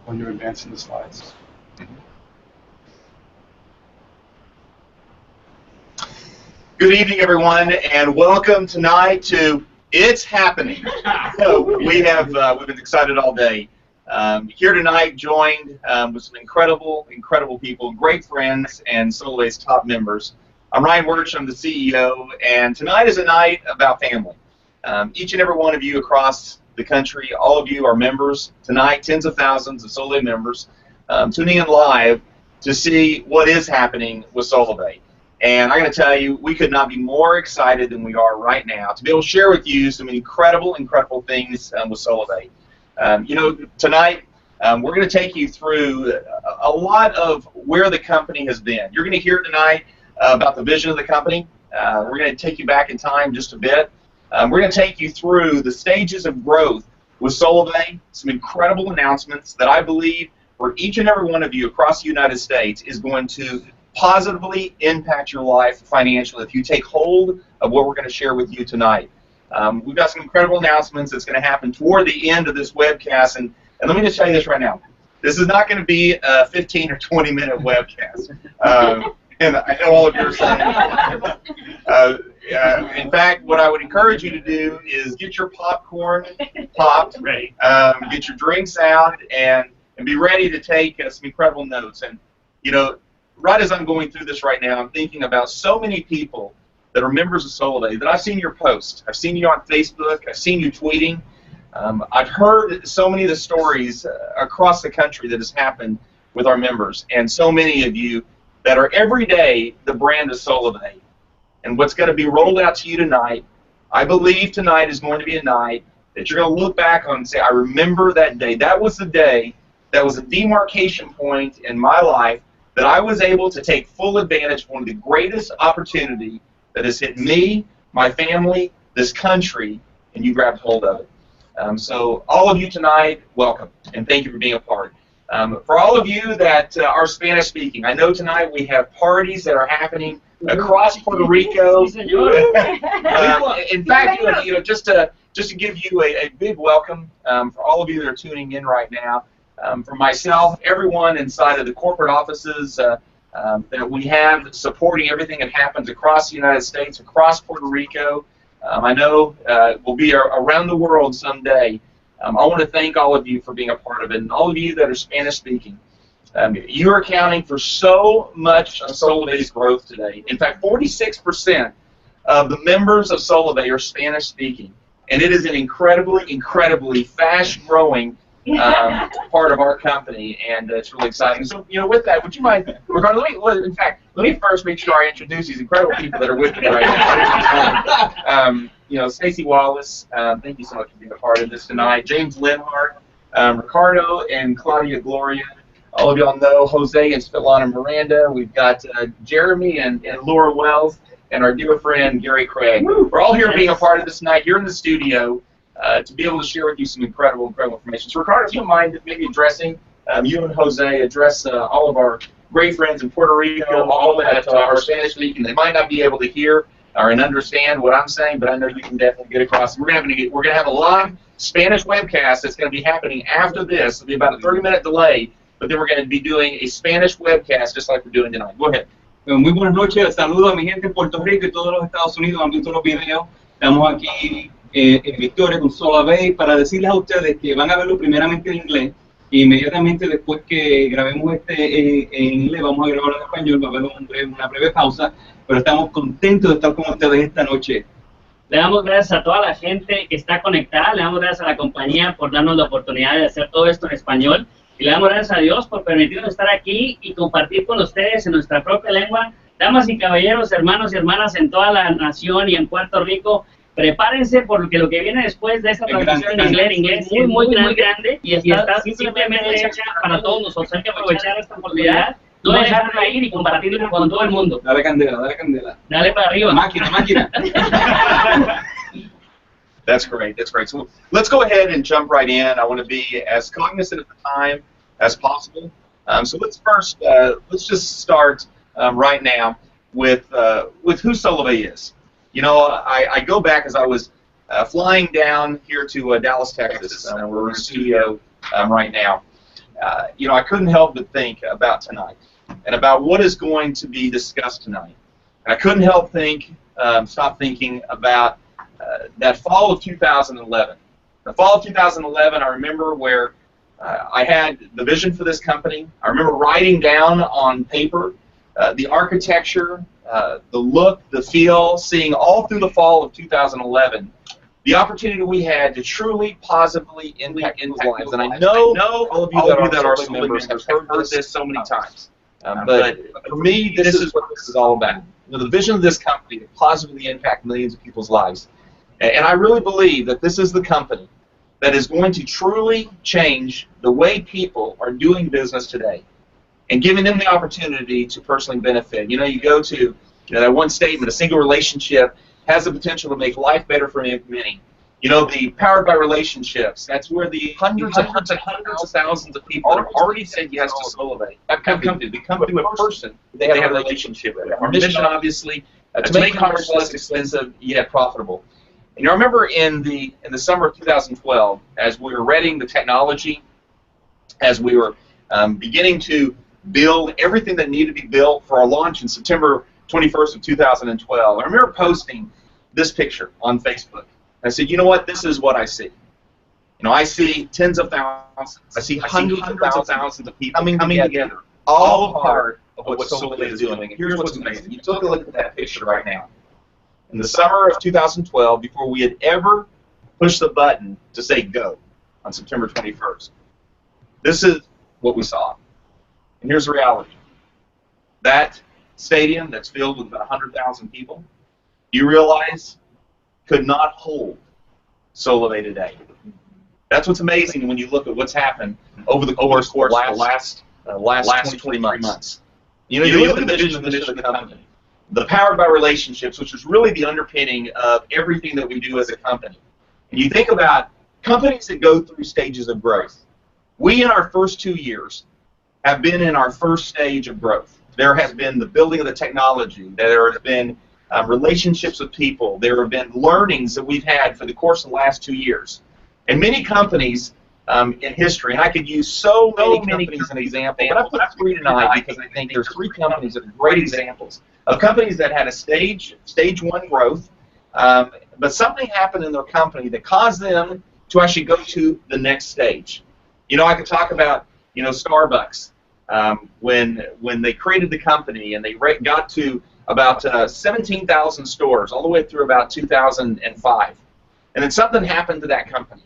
when you're advancing the slides. Good evening, everyone, and welcome tonight to It's Happening. We've been excited all day. Here tonight, joined with some incredible people, great friends, and Solavei's top members. I'm Ryan Wirch, I'm the CEO, and tonight is a night about family. Each and every one of you across the country, all of you are members tonight, tens of thousands of Solavei members tuning in live to see what is happening with Solavei. And I'm going to tell you, we could not be more excited than we are right now to be able to share with you some incredible things with Solavei. Tonight we're going to take you through a lot of where the company has been. You're going to hear tonight about the vision of the company. We're going to take you back in time just a bit. We're going to take you through the stages of growth with Solavei, some incredible announcements that I believe for each and every one of you across the United States is going to positively impact your life financially if you take hold of what we're going to share with you tonight. We've got some incredible announcements that's going to happen toward the end of this webcast, and let me just tell you this right now. This is not going to be a 15 or 20-minute webcast. And I know all of you are saying in fact, what I would encourage you to do is get your popcorn popped, get your drinks out, and be ready to take some incredible notes. And, right as I'm going through this right now, I'm thinking about so many people that are members of Solavei that I've seen your posts. I've seen you on Facebook. I've seen you tweeting. I've heard so many of the stories across the country that has happened with our members, and so many of you that are every day the brand of Solavei. And what's going to be rolled out to you tonight, I believe tonight is going to be a night that you're going to look back on and say, I remember that day. That was the day, that was a demarcation point in my life that I was able to take full advantage of one of the greatest opportunity that has hit me, my family, this country, and you grabbed hold of it. So all of you tonight, welcome, and thank you for being a part. For all of you that are Spanish speaking, I know tonight we have parties that are happening across Puerto Rico. In fact, just to give you a big welcome for all of you that are tuning in right now, for myself, everyone inside of the corporate offices that we have supporting everything that happens across the United States, across Puerto Rico. I know we'll be around the world someday. I want to thank all of you for being a part of it, and all of you that are Spanish speaking. You are accounting for so much of Solavei's growth today. In fact, 46% of the members of Solavei are Spanish speaking, and it is an incredibly fast-growing part of our company, and it's really exciting. So, with that, would you mind, Ricardo, let me first make sure I introduce these incredible people that are with me right now. Stacey Wallace, thank you so much for being a part of this tonight. James Linhart, Ricardo and Claudia Gloria. All of y'all know Jose and Svetlana Miranda. We've got Jeremy and Laura Wells, and our dear friend Gary Craig. We're all here being a part of this night here in the studio to be able to share with you some incredible information. So Ricardo, if you don't mind maybe addressing, you and Jose address all of our great friends in Puerto Rico, all that are Spanish speaking. They might not be able to hear or understand what I'm saying, but I know you can definitely get across. We're going to have a live Spanish webcast that's going to be happening after this. It'll be about a 30-minute delay, but then we're going to be doing a Spanish webcast just like we're doing tonight. Go ahead. Muy buenas noches, saludos a mi gente en Puerto Rico y todos los Estados Unidos, han visto los videos. Estamos aquí en Victoria con Solavei para decirles a ustedes que van a verlo primeramente en inglés e inmediatamente después que grabemos en inglés vamos a grabarlo en español, va a haber una breve pausa, pero estamos contentos de estar con ustedes esta noche. Le damos gracias a toda la gente que está conectada, le damos gracias a la compañía por darnos la oportunidad de hacer todo esto en español. Y le damos gracias a Dios por permitirnos estar aquí y compartir con ustedes en nuestra propia lengua. Damas y caballeros, hermanos y hermanas en toda la nación y en Puerto Rico, prepárense porque lo que viene después de esta transmisión en inglés es muy grande y está simplemente hecha para todos nosotros. Hay que aprovechar esta oportunidad, no dejarla ir y compartirla con todo el mundo. Dale candela, dale candela. Dale para arriba. Máquina. That's great. So let's go ahead and jump right in. I want to be as cognizant of the time as possible. So let's just start right now with who Solavei is. I go back as I was flying down here to Dallas, Texas. We're in a studio right now. I couldn't help but think about tonight and about what is going to be discussed tonight. And I couldn't help stop thinking about that fall of 2011. The fall of 2011, I remember where I had the vision for this company. I remember writing down on paper the architecture, the look, the feel, seeing all through the fall of 2011 the opportunity we had to truly positively impact people's lives. And I know all of you that are Solavei members have heard this so many times. But for me, this is what this is all about. The vision of this company to positively impact millions of people's lives. And I really believe that this is the company that is going to truly change the way people are doing business today and giving them the opportunity to personally benefit. You go to that one statement, a single relationship has the potential to make life better for many. The Powered by Relationships, that's where the hundreds of thousands of people that have already said yes to Solavei have come to a person they have a relationship with. Our mission, obviously, to make commerce less expensive yet profitable. And I remember in the summer of 2012, as we were readying the technology, as we were beginning to build everything that needed to be built for our launch in September 21st of 2012. I remember posting this picture on Facebook. I said, you know what? This is what I see. I see tens of thousands. I see hundreds of thousands of people coming together, all part of what Solavei is doing. And here's what's amazing. You took a look at that picture right now. In the summer of 2012, before we had ever pushed the button to say go on September 21st, this is what we saw. And here's the reality. That stadium that's filled with about 100,000 people, you realize could not hold Solavei today. That's what's amazing when you look at what's happened over the course of the last 23 months. You look at the vision of the company, the Powered by Relationships, which is really the underpinning of everything that we do as a company. And you think about companies that go through stages of growth. We, in our first 2 years, have been in our first stage of growth. There has been the building of the technology. There has been relationships with people. There have been learnings that we've had for the course of the last 2 years. And many companies in history, and I could use so many companies as an example, but I put 3 tonight because I think there's 3 companies that are great examples of companies that had a stage 1 growth, but something happened in their company that caused them to actually go to the next stage. I could talk about, Starbucks. When they created the company and they got to about 17,000 stores all the way through about 2005. And then something happened to that company.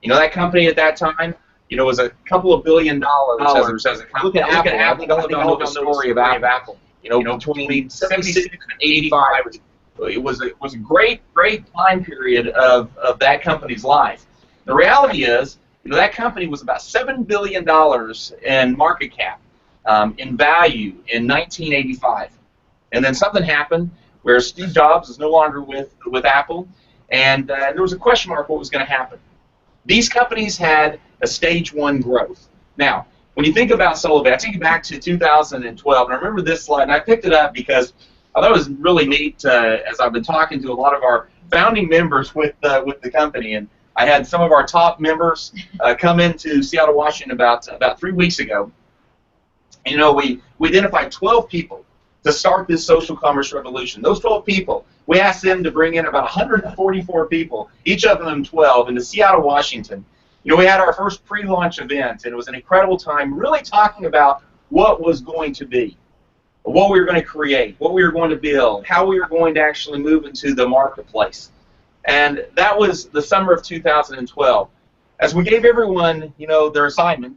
That company at that time, was a couple of $1 billion as a company. Look at Apple. I think all know the story about Apple. Between 76 and 85, it was a great time period of that company's life. The reality is, that company was about $7 billion in market cap, in value in 1985. And then something happened where Steve Jobs is no longer with Apple, and there was a question mark what was going to happen. These companies had a stage 1 growth. Now, when you think about Solavei, I take you back to 2012, and I remember this slide, and I picked it up because I thought it was really neat as I've been talking to a lot of our founding members with the company, and I had some of our top members come into Seattle, Washington about 3 weeks ago. We identified 12 people to start this social commerce revolution. Those 12 people, we asked them to bring in about 144 people, each of them 12, into Seattle, Washington. We had our first pre-launch event, and it was an incredible time really talking about what was going to be, what we were going to create, what we were going to build, how we were going to actually move into the marketplace. And that was the summer of 2012. As we gave everyone, their assignment,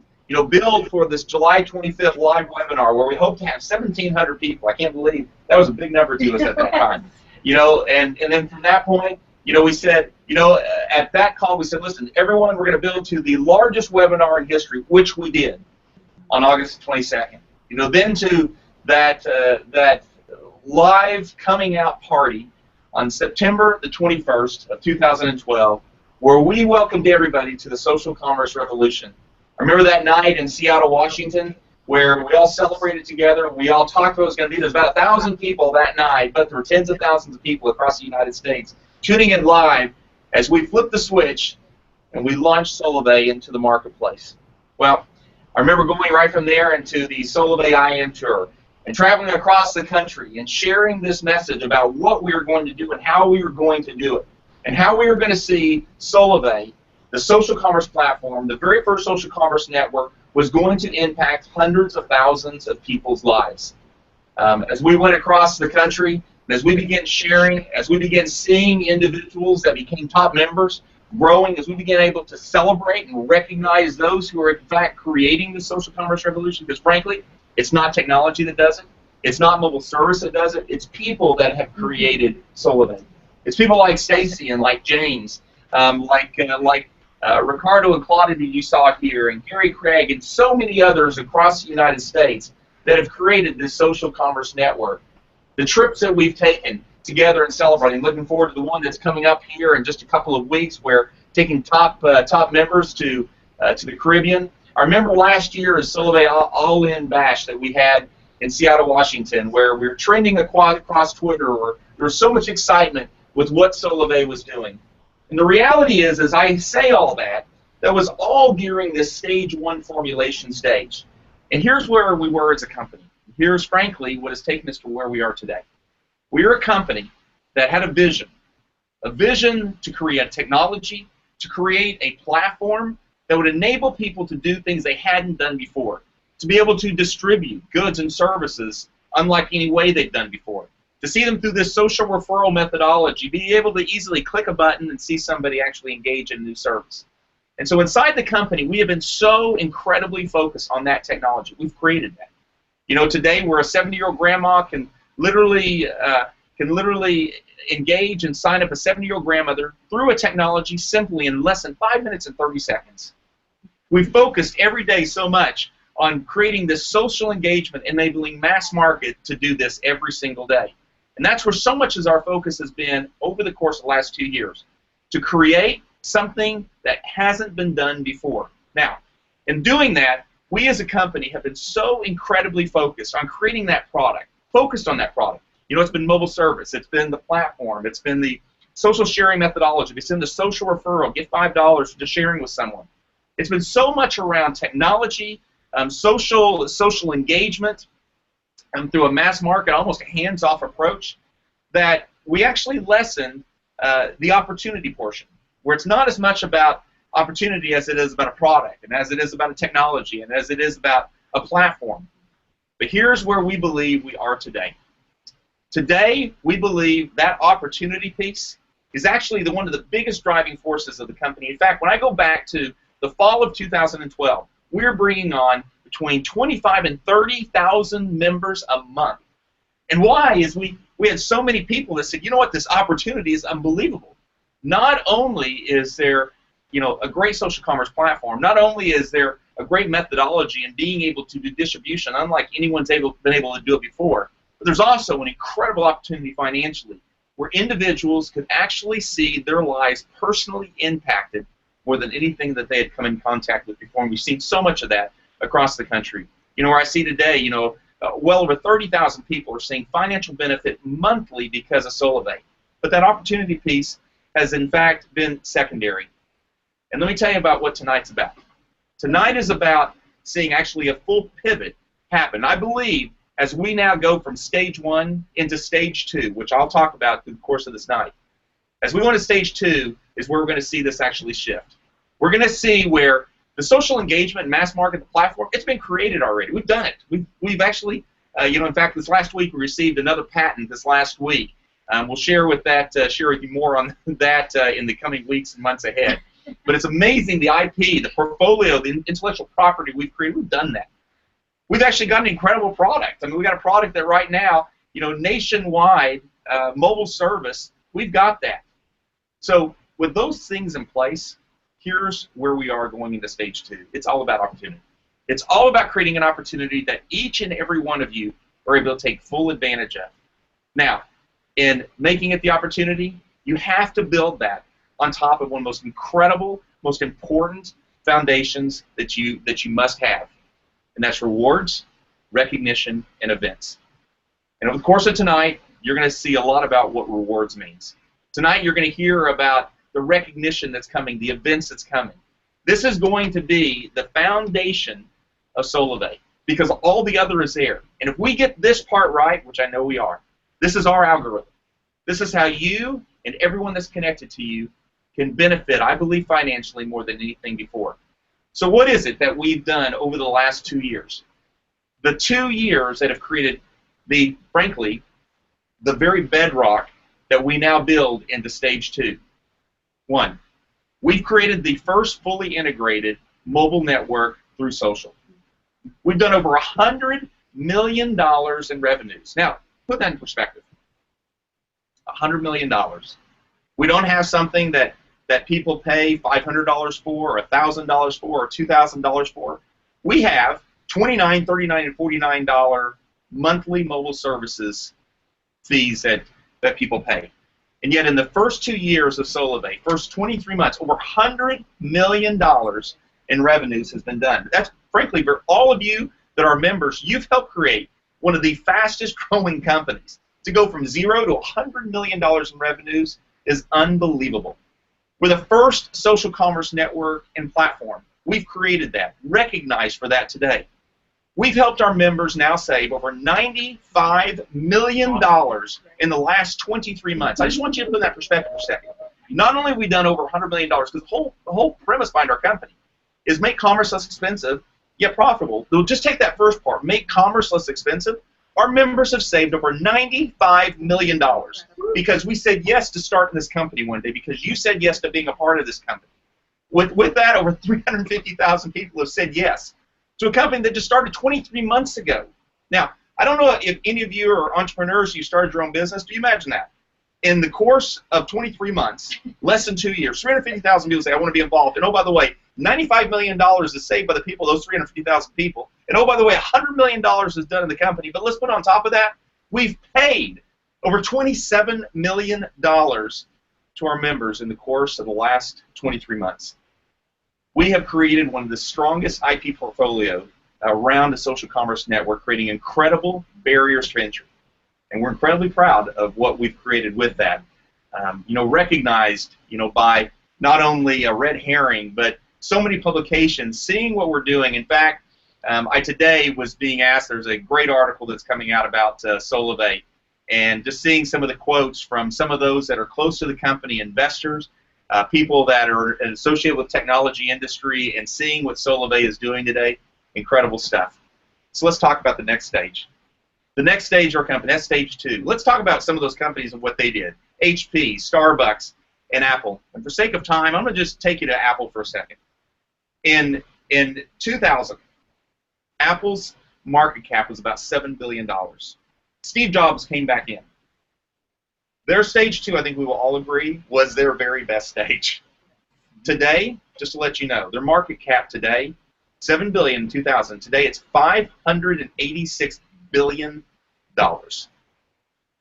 build for this July 25th live webinar where we hope to have 1,700 people. I can't believe that was a big number to us at that time. And then from that point, we said, at that call, we said, listen, everyone, we're going to build to the largest webinar in history, which we did on August 22nd. Then to that live coming out party on September the 21st of 2012, where we welcomed everybody to the social commerce revolution. I remember that night in Seattle, Washington, where we all celebrated together. We all talked about what was going to be. There's about 1,000 people that night, but there were tens of thousands of people across the United States tuning in live as we flipped the switch and we launched Solavei into the marketplace. Well, I remember going right from there into the Solavei IM Tour and traveling across the country and sharing this message about what we were going to do and how we were going to do it, and how we were going to see Solavei, the social commerce platform, the very first social commerce network, was going to impact hundreds of thousands of people's lives. As we went across the country, and as we began sharing, as we began seeing individuals that became top members growing, as we began able to celebrate and recognize those who are in fact creating the social commerce revolution, because frankly, it's not technology that does it, it's not mobile service that does it, it's people that have created Solavei. It's people like Stacy and like James, Ricardo and Claudia that you saw here, and Gary Craig, and so many others across the United States that have created this social commerce network. The trips that we've taken together and celebrating, looking forward to the one that's coming up here in just a couple of weeks, where taking top members to the Caribbean. I remember last year is Solavei All-In Bash that we had in Seattle, Washington, where we were trending across Twitter, where there was so much excitement with what Solavei was doing. And the reality is, as I say all that, that was all during this stage 1 formulation stage. And here's where we were as a company. Here's, frankly, what has taken us to where we are today. We are a company that had a vision to create technology, to create a platform that would enable people to do things they hadn't done before, to be able to distribute goods and services unlike any way they've done before, to see them through this social referral methodology, be able to easily click a button and see somebody actually engage in a new service. And so inside the company, we have been so incredibly focused on that technology. We've created that. You know, today where a 70-year-old grandma can literally engage and sign up a 70-year-old grandmother through a technology simply in less than 5 minutes and 30 seconds. We've focused every day so much on creating this social engagement, enabling mass market to do this every single day. And that's where so much of our focus has been over the course of the last 2 years, to create something that hasn't been done before. Now, in doing that, we as a company have been so incredibly focused on creating that product, focused on that product. You know, it's been mobile service, it's been the platform, it's been the social sharing methodology, it's been the social referral, get $5 for just sharing with someone. It's been so much around technology, social engagement, through a mass market, almost a hands-off approach, that we actually lessened the opportunity portion, where it's not as much about opportunity as it is about a product, and as it is about a technology, and as it is about a platform. But here's where we believe we are today. Today, we believe that opportunity piece is actually one of the biggest driving forces of the company. In fact, when I go back to the fall of 2012, we're bringing on between 25 and 30,000 members a month. And why is we had so many people that said, you know what, this opportunity is unbelievable. Not only is there, you know, a great social commerce platform, not only is there a great methodology in being able to do distribution, unlike anyone's been able to do it before, but there's also an incredible opportunity financially, where individuals could actually see their lives personally impacted more than anything that they had come in contact with before. And we've seen so much of that across the country. You know, where I see today, you know, well over 30,000 people are seeing financial benefit monthly because of Solavei. But that opportunity piece has, in fact, been secondary. And let me tell you about what tonight's about. Tonight is about seeing actually a full pivot happen. I believe as we now go from stage 1 into stage 2, which I'll talk about through the course of this night, as we go into stage 2 is where we're going to see this actually shift. We're going to see where the social engagement, mass market, the platform, it's been created already. We've done it. We've actually, you know, in fact, this last week we received another patent this last week. We'll share with you more on that in the coming weeks and months ahead. But it's amazing the IP, the portfolio, the intellectual property we've created. We've done that. We've actually got an incredible product. I mean, we've got a product that right now, you know, nationwide mobile service, we've got that. So with those things in place, here's where we are going into stage 2. It's all about opportunity. It's all about creating an opportunity that each and every one of you are able to take full advantage of. Now, in making it the opportunity, you have to build that on top of one of the most incredible, most important foundations that you must have. And that's rewards, recognition, and events. And over the course of tonight, you're going to see a lot about what rewards means. Tonight, you're going to hear about the recognition that's coming, the events that's coming. This is going to be the foundation of Solavei, because all the other is there. And if we get this part right, which I know we are, this is our algorithm. This is how you and everyone that's connected to you can benefit, I believe, financially more than anything before. So what is it that we've done over the last 2 years? The 2 years that have created frankly, the very bedrock that we now build into stage 2. 1, we've created the first fully integrated mobile network through social. We've done over $100 million in revenues. Now, put that in perspective. $100 million. We don't have something that people pay $500 for, or $1,000 for, or $2,000 for. We have $29, $39, and $49 monthly mobile services fees that people pay. And yet in the first 2 years of Solavei, first 23 months, over $100 million in revenues has been done. That's, frankly, for all of you that are members, you've helped create one of the fastest growing companies. To go from 0 to $100 million in revenues is unbelievable. We're the first social commerce network and platform. We've created that, recognized for that today. We've helped our members now save over $95 million in the last 23 months. I just want you to put that in perspective for a second. Not only have we done over $100 million, because the whole premise behind our company is make commerce less expensive, yet profitable. We'll just take that first part, make commerce less expensive. Our members have saved over $95 million because we said yes to starting this company one day, because you said yes to being a part of this company. With that, over 350,000 people have said yes to a company that just started 23 months ago. Now, I don't know if any of you are entrepreneurs, you started your own business. Do you imagine that? In the course of 23 months, less than 2 years, 350,000 people say, I want to be involved. And oh, by the way, $95 million is saved by the people, those 350,000 people. And oh, by the way, $100 million is done in the company. But let's put on top of that, we've paid over $27 million to our members in the course of the last 23 months. We have created one of the strongest IP portfolio around the social commerce network, creating incredible barriers to entry. And we're incredibly proud of what we've created with that. Recognized, by not only a Red Herring, but so many publications seeing what we're doing. In fact, I today was being asked, there's a great article that's coming out about Solavei, and just seeing some of the quotes from some of those that are close to the company, investors, people that are associated with technology industry, and seeing what Solavei is doing today. Incredible stuff. So let's talk about the next stage. The next stage of our company, that's stage 2. Let's talk about some of those companies and what they did. HP, Starbucks, and Apple. And for sake of time, I'm going to just take you to Apple for a second. In 2000, Apple's market cap was about $7 billion. Steve Jobs came back in. Their stage 2, I think we will all agree, was their very best stage. Today, just to let you know, their market cap today, $7 billion in 2000. Today it's $586 billion.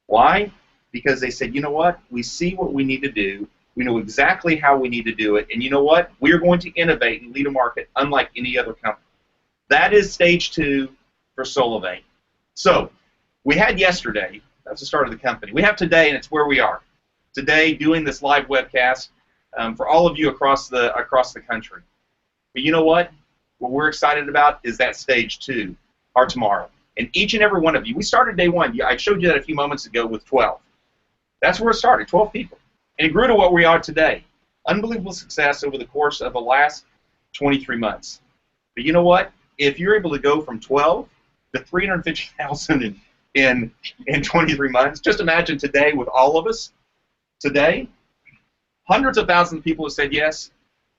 Why? Because they said, you know what? We see what we need to do. We know exactly how we need to do it. And you know what? We're going to innovate and lead a market unlike any other company. That is stage 2 for Solavei. So we had yesterday, that's the start of the company. We have today, and it's where we are. Today, doing this live webcast for all of you across the country. But you know what? What we're excited about is that stage 2, our tomorrow. And each and every one of you, we started day 1. I showed you that a few moments ago with 12. That's where it started, 12 people. And it grew to what we are today. Unbelievable success over the course of the last 23 months. But you know what? If you're able to go from 12 to 350,000 in 23 months, just imagine today with all of us. Today, hundreds of thousands of people have said yes.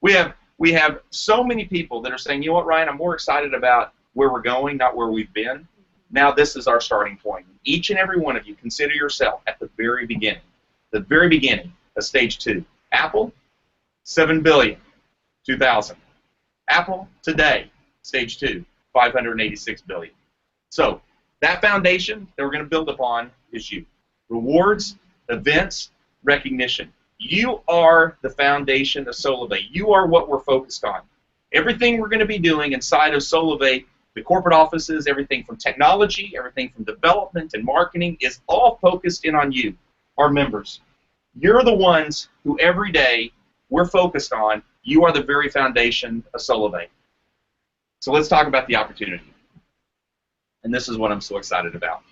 We have so many people that are saying, you know what, Ryan, I'm more excited about where we're going, not where we've been. Now this is our starting point. Each and every one of you, consider yourself at the very beginning of stage 2. Apple, $7 billion, 2000. Apple, today, stage 2, $586 billion. So that foundation that we're going to build upon is you. Rewards, events, recognition. You are the foundation of Solavei. You are what we're focused on. Everything we're going to be doing inside of Solavei, the corporate offices, everything from technology, everything from development and marketing is all focused in on you, our members. You're the ones who every day we're focused on. You are the very foundation of Solavei. So let's talk about the opportunity. And this is what I'm so excited about.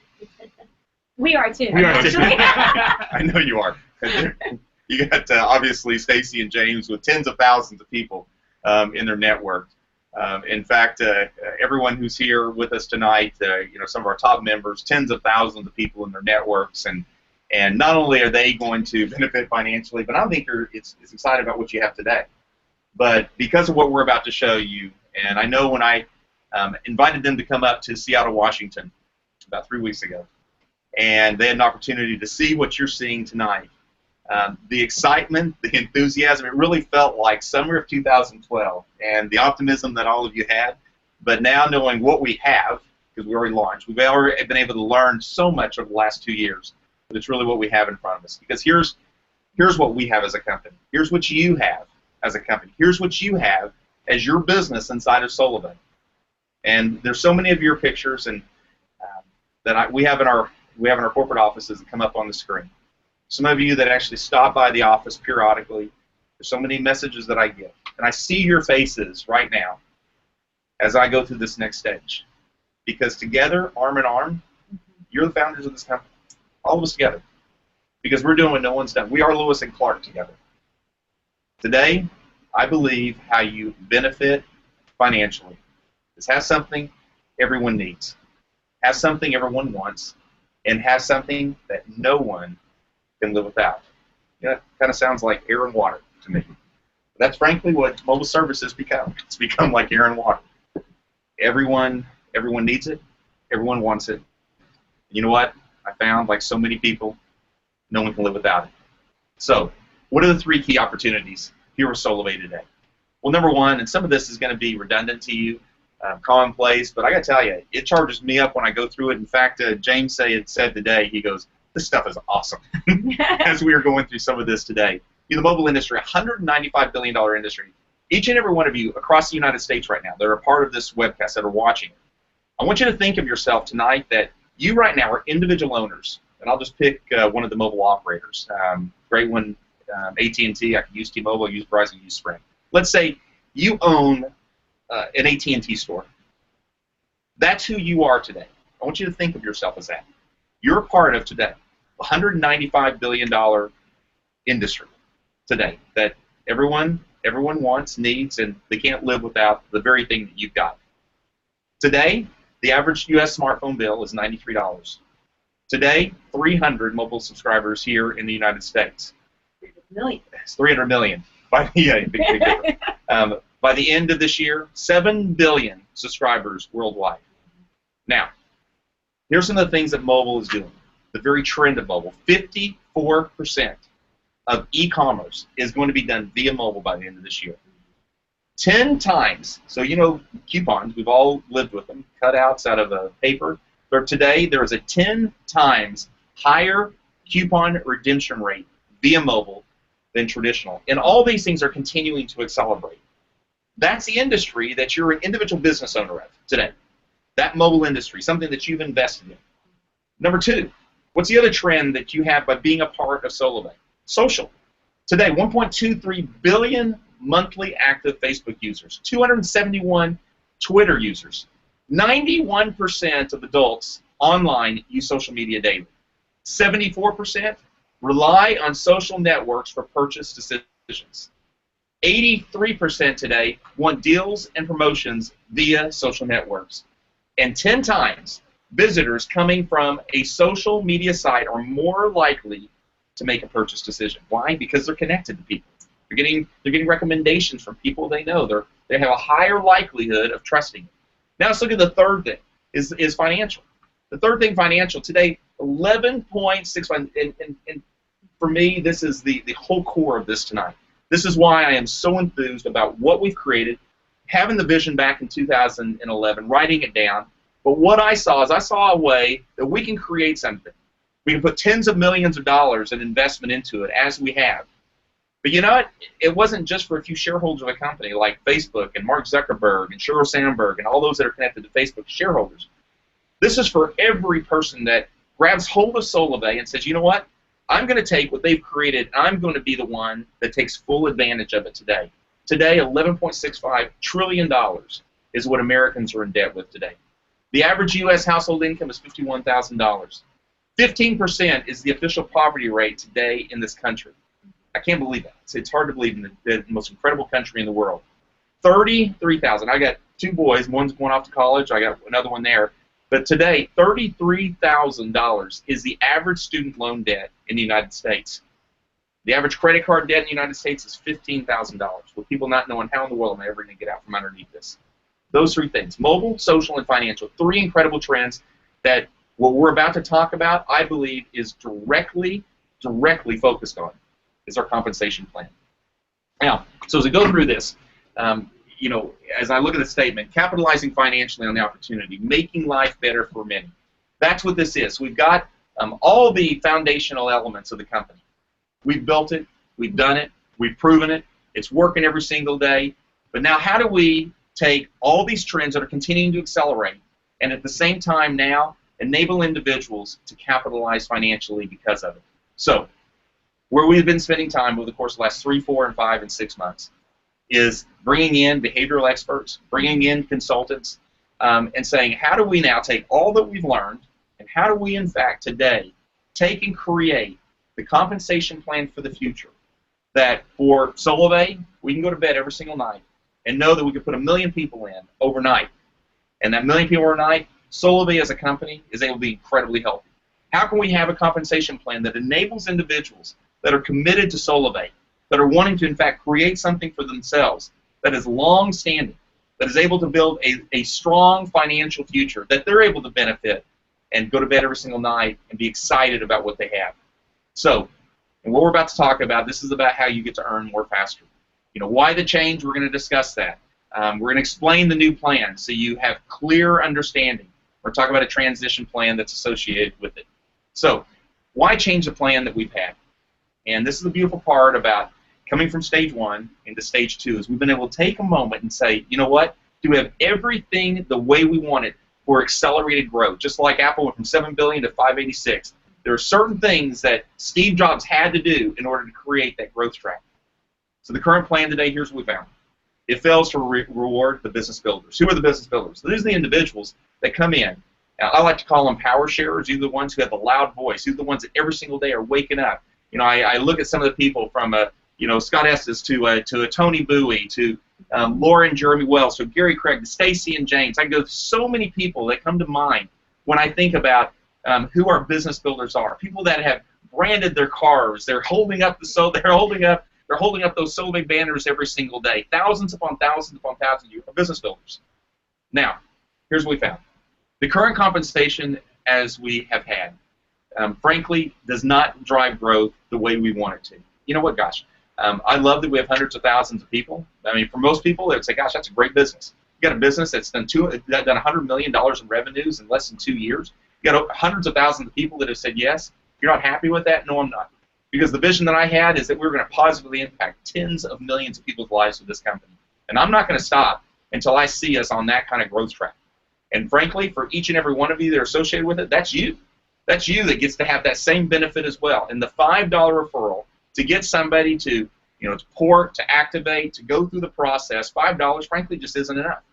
We are too. We are too. actually. I know you are. You got obviously Stacy and James with tens of thousands of people in their network. In fact, everyone who's here with us tonight, some of our top members, tens of thousands of people in their networks, and not only are they going to benefit financially, but I think it's excited about what you have today. But because of what we're about to show you, and I know when I invited them to come up to Seattle, Washington about 3 weeks ago, and they had an opportunity to see what you're seeing tonight. The excitement, the enthusiasm, it really felt like summer of 2012, and the optimism that all of you had. But now knowing what we have, because we already launched, we've already been able to learn so much over the last 2 years, but it's really what we have in front of us. Because here's what we have as a company. Here's what you have as a company. Here's what you have as your business inside of Solavei. And there's so many of your pictures and we have in our corporate offices that come up on the screen. Some of you that actually stop by the office periodically. There's so many messages that I get. And I see your faces right now as I go through this next stage. Because together, arm in arm, you're the founders of this company. All of us together. Because we're doing what no one's done. We are Lewis and Clark together. Today, I believe how you benefit financially is have something everyone needs. Have something everyone wants. And have something that no one can live without. It kind of sounds like air and water to me. But that's frankly what mobile services become. It's become like air and water. Everyone needs it. Everyone wants it. You know what? I found, like so many people, no one can live without it. So, what are the 3 key opportunities here with Solavei today? Well, number one, and some of this is going to be redundant to you, commonplace, but I got to tell you, it charges me up when I go through it. In fact, James said today, he goes, this stuff is awesome. As we are going through some of this today. The mobile industry, $195 billion industry. Each and every one of you across the United States right now that are a part of this webcast, that are watching, I want you to think of yourself tonight that you right now are individual owners. And I'll just pick one of the mobile operators. Great one, AT&T. I can use T-Mobile, use Verizon, use Sprint. Let's say you own an AT&T store. That's who you are today. I want you to think of yourself as that. You're a part of today, $195 billion industry today that everyone wants, needs, and they can't live without the very thing that you've got. Today, the average U.S. smartphone bill is $93. Today, 300 mobile subscribers here in the United States. 300 million. It's 300 million. By the end of this year, 7 billion subscribers worldwide. Now, here's some of the things that mobile is doing. The very trend of mobile. 54% of e-commerce is going to be done via mobile by the end of this year. 10 times, so you know coupons, we've all lived with them, cutouts out of a paper. But today, there is a 10 times higher coupon redemption rate via mobile than traditional. And all these things are continuing to accelerate. That's the industry that you're an individual business owner of today. That mobile industry, something that you've invested in. Number 2, what's the other trend that you have by being a part of Solavei? Social. Today, 1.23 billion monthly active Facebook users, 271 Twitter users. 91% of adults online use social media daily. 74% rely on social networks for purchase decisions. 83% today want deals and promotions via social networks. And 10 times, visitors coming from a social media site are more likely to make a purchase decision. Why? Because they're connected to people. They're getting recommendations from people they know. They have a higher likelihood of trusting it. Now let's look at the third thing, is financial. The third thing, financial. Today, 11.65, and for me, this is the whole core of this tonight. This is why I am so enthused about what we've created, having the vision back in 2011, writing it down. But what I saw is I saw a way that we can create something. We can put tens of millions of dollars in investment into it, as we have. But you know what? It wasn't just for a few shareholders of a company like Facebook and Mark Zuckerberg and Sheryl Sandberg and all those that are connected to Facebook shareholders. This is for every person that grabs hold of Solavei and says, you know what? I'm going to take what they've created, and I'm going to be the one that takes full advantage of it today. Today, $11.65 trillion is what Americans are in debt with today. The average U.S. household income is $51,000. 15% is the official poverty rate today in this country. I can't believe that. It's hard to believe in the most incredible country in the world. 33,000. I got two boys. One's going off to college. I got another one there. But today, $33,000 is the average student loan debt in the United States. The average credit card debt in the United States is $15,000, with people not knowing how in the world am I ever going to get out from underneath this. Those three things, mobile, social, and financial, three incredible trends that what we're about to talk about, I believe, is directly focused on, is our compensation plan. Now, so as we go through this, you know, as I look at the statement, capitalizing financially on the opportunity, making life better for many. That's what this is. We've got all the foundational elements of the company. We've built it, we've done it, we've proven it, it's working every single day. But now how do we take all these trends that are continuing to accelerate and at the same time now enable individuals to capitalize financially because of it? So, where we've been spending time over the course of the last 3, 4, and 5, and 6 months is bringing in behavioral experts, bringing in consultants, and saying, how do we now take all that we've learned, and how do we, in fact, today, take and create the compensation plan for the future that for Solavei, we can go to bed every single night and know that we can put 1 million people in overnight. And that 1 million people overnight, Solavei as a company is able to be incredibly healthy. How can we have a compensation plan that enables individuals that are committed to Solavei, that are wanting to, in fact, create something for themselves that is long-standing, that is able to build a strong financial future, that they're able to benefit and go to bed every single night and be excited about what they have. So, and what we're about to talk about, this is about how you get to earn more faster. You know, why the change? We're going to discuss that. We're going to explain the new plan so you have clear understanding. We're talking about a transition plan that's associated with it. So, why change the plan that we've had? And this is the beautiful part about coming from stage 1 into stage 2 is we've been able to take a moment and say, you know what? Do we have everything the way we want it for accelerated growth? Just like Apple went from 7 billion to 586. There are certain things that Steve Jobs had to do in order to create that growth track. So the current plan today, here's what we found. It fails to reward the business builders. Who are the business builders? These are the individuals that come in. Now, I like to call them power sharers. These are the ones who have the loud voice. These are the ones that every single day are waking up. You know, I look at some of the people from, you know, Scott Estes to a Tony Bowie to Laura and Jeremy Wells, to Gary Craig, to Stacy and James. I can go through so many people that come to mind when I think about who our business builders are. People that have branded their cars. They're holding up they're holding up those Solavei banners every single day. Thousands upon thousands upon thousands of business builders. Now, here's what we found. The current compensation as we have had, frankly, does not drive growth the way we want it to. You know what, gosh, I love that we have hundreds of thousands of people. I mean, for most people, they would say, gosh, that's a great business. You got a business that's done $100 million in revenues in less than 2 years. You got hundreds of thousands of people that have said yes. You're not happy with that? No, I'm not. Because the vision that I had is that we were going to positively impact tens of millions of people's lives with this company. And I'm not going to stop until I see us on that kind of growth track. And frankly, for each and every one of you that are associated with it, that's you. That's you that gets to have that same benefit as well. And the $5 referral to get somebody to, you know, to port, to activate, to go through the process, $5 frankly just isn't enough.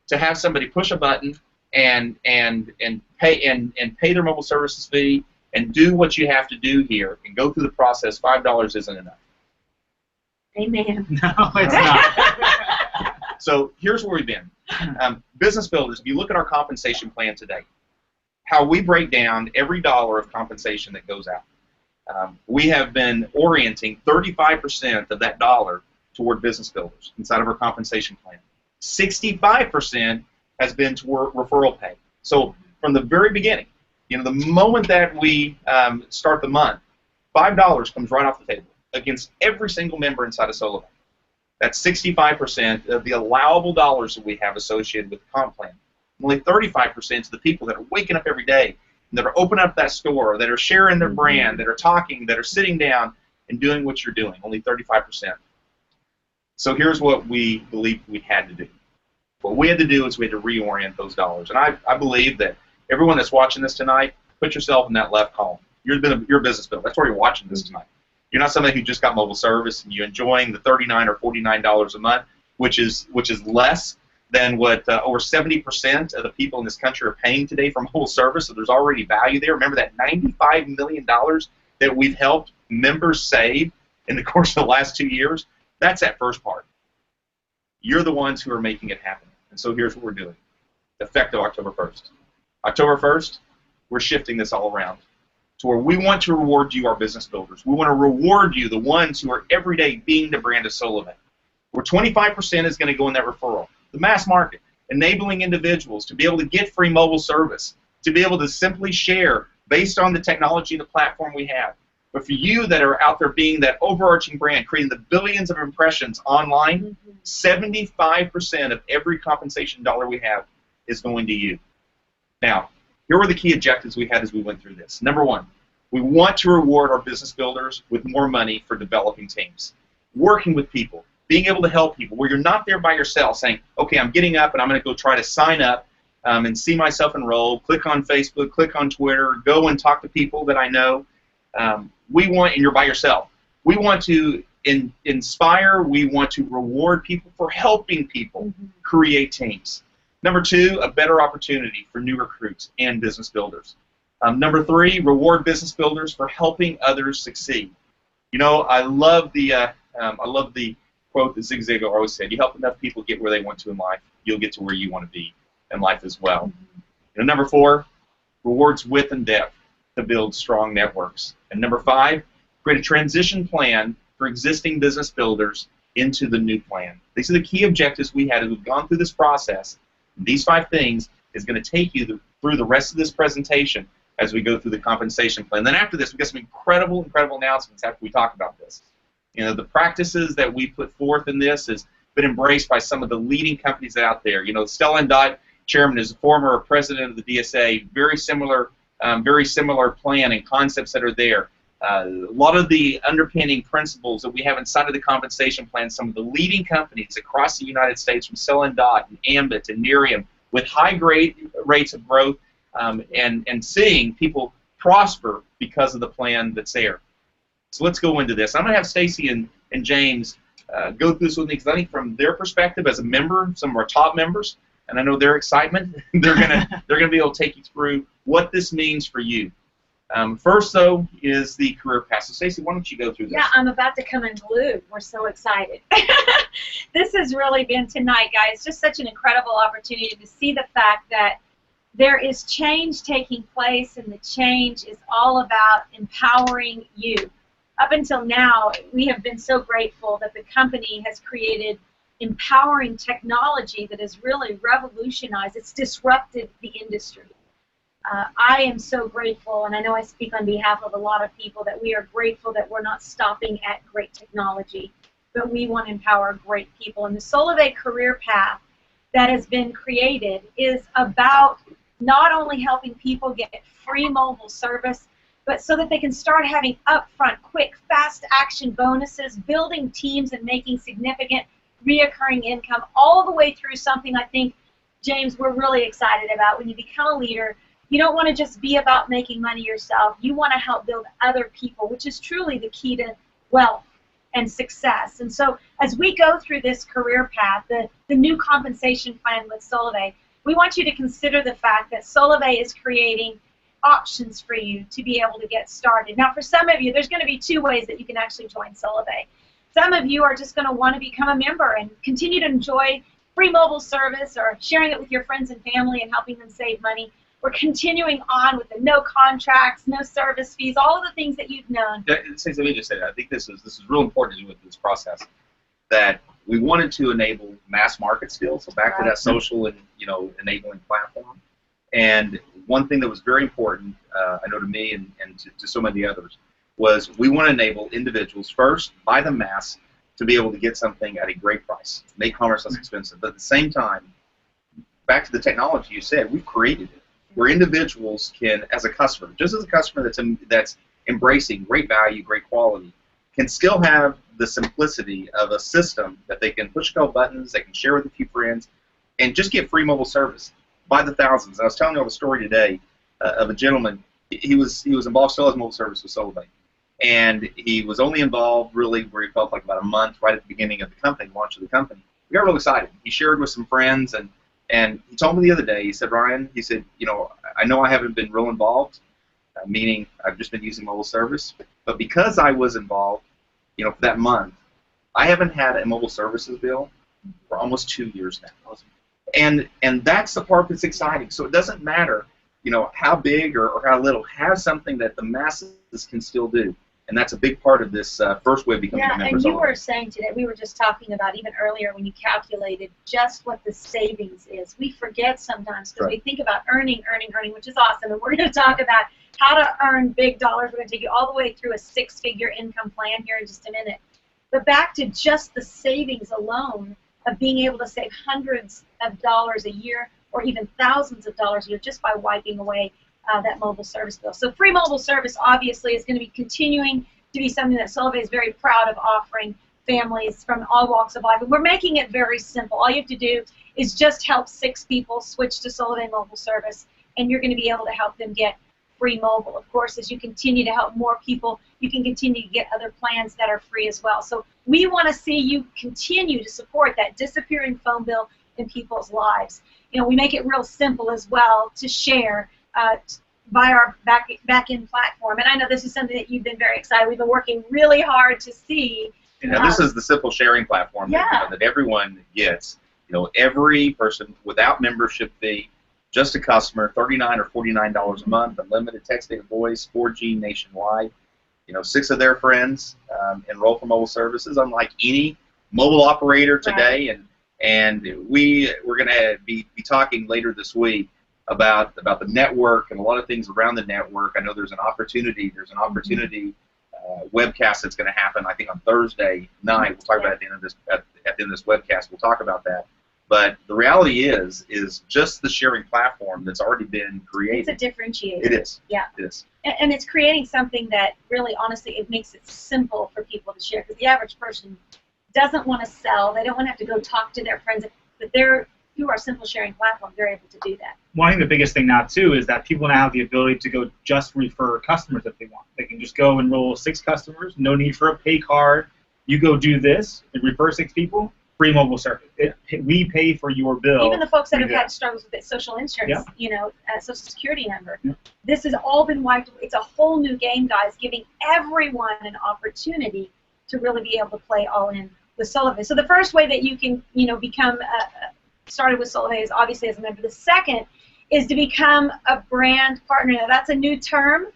To have somebody push a button and pay their mobile services fee and do what you have to do here and go through the process, $5 isn't enough. Amen. No, it's not. So here's where we've been. Business builders, if you look at our compensation plan today, how we break down every dollar of compensation that goes out. We have been orienting 35% of that dollar toward business builders inside of our compensation plan. 65% has been toward referral pay. So from the very beginning, you know, the moment that we start the month, $5 comes right off the table against every single member inside of Solavei. That's 65% of the allowable dollars that we have associated with the comp plan. Only 35% to the people that are waking up every day, that are opening up that store, that are sharing their brand, that are talking, that are sitting down and doing what you're doing. Only 35%. So here's what we believed we had to do. What we had to do is we had to reorient those dollars. And I believe that everyone that's watching this tonight, put yourself in that left column. you're a business builder. That's why you're watching this tonight. You're not somebody who just got mobile service and you're enjoying the $39 or $49 a month, which is less than what over 70% of the people in this country are paying today for mobile service. So there's already value there. Remember that $95 million that we've helped members save in the course of the last 2 years? That's that first part. You're the ones who are making it happen. And so here's what we're doing. Effective October 1st. October 1st, we're shifting this all around to where we want to reward you, our business builders. We want to reward you, the ones who are every day being the brand of Solavei. Where 25% is going to go in that referral. The mass market, enabling individuals to be able to get free mobile service, to be able to simply share based on the technology and the platform we have. But for you that are out there being that overarching brand, creating the billions of impressions online, 75% of every compensation dollar we have is going to you. Now, here were the key objectives we had as we went through this. Number one, we want to reward our business builders with more money for developing teams, working with people, being able to help people, where you're not there by yourself saying, okay, I'm getting up and I'm going to go try to sign up and see myself enroll, click on Facebook, click on Twitter, go and talk to people that I know. We want, and you're by yourself, we want to inspire, we want to reward people for helping people create teams. Number two, a better opportunity for new recruits and business builders. Number three, reward business builders for helping others succeed. You know, I love the quote that Zig Ziglar always said, you help enough people get where they want to in life, you'll get to where you want to be in life as well. And number four, rewards width and depth to build strong networks. And number five, create a transition plan for existing business builders into the new plan. These are the key objectives we had as we've gone through this process. And these 5 things is going to take you through the rest of this presentation as we go through the compensation plan. Then after this, we've got some incredible announcements after we talk about this. You know, the practices that we put forth in this has been embraced by some of the leading companies out there. You know, Stella and Dot chairman is a former president of the DSA. Very similar plan and concepts that are there. A lot of the underpinning principles that we have inside of the compensation plan, some of the leading companies across the United States, from Stella and Dot and Ambit and Nerium, with high rates of growth and seeing people prosper because of the plan that's there. So let's go into this. I'm going to have Stacy and James go through this with me, because I think from their perspective as a member, some of our top members, and I know their excitement, they're gonna be able to take you through what this means for you. First, though, is the career path. So, Stacy, why don't you go through this? Yeah, I'm about to come unglued. We're so excited. This has really been tonight, guys, just such an incredible opportunity to see the fact that there is change taking place, and the change is all about empowering you. Up until now, we have been so grateful that the company has created empowering technology that has really revolutionized, it's disrupted the industry. I am so grateful, and I know I speak on behalf of a lot of people, that we are grateful that we're not stopping at great technology, but we want to empower great people. And the Solavei career path that has been created is about not only helping people get free mobile service, but so that they can start having upfront, quick, fast action bonuses, building teams and making significant reoccurring income, all the way through something I think, James, we're really excited about. When you become a leader, you don't want to just be about making money yourself. You want to help build other people, which is truly the key to wealth and success. And so as we go through this career path, the new compensation plan with Solavei, we want you to consider the fact that Solavei is creating options for you to be able to get started. Now, for some of you, there's going to be 2 ways that you can actually join Solavei. Some of you are just going to want to become a member and continue to enjoy free mobile service or sharing it with your friends and family and helping them save money. We're continuing on with the no contracts, no service fees, all of the things that you've known. Let me just say that. I think this is real important to do with this process, that we wanted to enable mass market skills, so back to that social and enabling platform. And one thing that was very important, I know to me and to so many others, was we want to enable individuals first, by the mass, to be able to get something at a great price, make commerce less expensive. But at the same time, back to the technology you said, we've created it, where individuals can, as a customer, just as a customer that's embracing great value, great quality, can still have the simplicity of a system that they can push a couple buttons, they can share with a few friends, and just get free mobile service by the thousands. I was telling you a story today of a gentleman he was involved still as mobile service with Solavei. And he was only involved really where he felt like about a month right at the beginning of the company, launch of the company. We got real excited. He shared with some friends, and he told me the other day, he said, Ryan, he said, I know I haven't been real involved, meaning I've just been using mobile service, but because I was involved, for that month, I haven't had a mobile services bill for almost 2 years now. And that's the part that's exciting. So it doesn't matter, how big or how little, have something that the masses can still do. And that's a big part of this first way of becoming a member. And you were saying today, we were just talking about even earlier when you calculated just what the savings is. We forget sometimes because we think about earning, which is awesome. And we're going to talk about how to earn big dollars. We're going to take you all the way through a 6-figure income plan here in just a minute. But back to just the savings alone of being able to save hundreds of dollars a year or even thousands of dollars a year just by wiping away that mobile service bill. So free mobile service obviously is going to be continuing to be something that Solavei is very proud of offering families from all walks of life. And we're making it very simple. All you have to do is just help 6 people switch to Solavei mobile service, and you're going to be able to help them get free mobile. Of course, as you continue to help more people, you can continue to get other plans that are free as well. So we want to see you continue to support that disappearing phone bill in people's lives. We make it real simple as well to share by our back-end platform. And I know this is something that you've been very excited. We've been working really hard to see. This is the simple sharing platform that everyone gets. Every person without membership fee, just a customer, $39 or $49 a month, unlimited text, data, voice, 4G nationwide. 6 of their friends enroll for mobile services, unlike any mobile operator today. Right. And we're going to be talking later this week about the network and a lot of things around the network. I know there's an opportunity. Webcast that's going to happen, I think, on Thursday night. We'll talk about it at the end of this webcast. We'll talk about that. But the reality is just the sharing platform that's already been created. It's a differentiator. It is. Yeah. It is. And it's creating something that really, honestly, it makes it simple for people to share, because the average person doesn't want to sell. They don't want to have to go talk to their friends. But through our simple sharing platform, they're able to do that. Well, I think the biggest thing now, too, is that people now have the ability to go just refer customers if they want. They can just go enroll 6 customers, no need for a pay card. You go do this and refer 6 people, free mobile service. We pay for your bill. Even the folks that have had struggles with social insurance, social security number. Yeah. This has all been wiped away. It's a whole new game, guys, giving everyone an opportunity to really be able to play all in with Solavei. So the first way that you can, become started with Solavei is obviously as a member. The second is to become a brand partner. Now, that's a new term,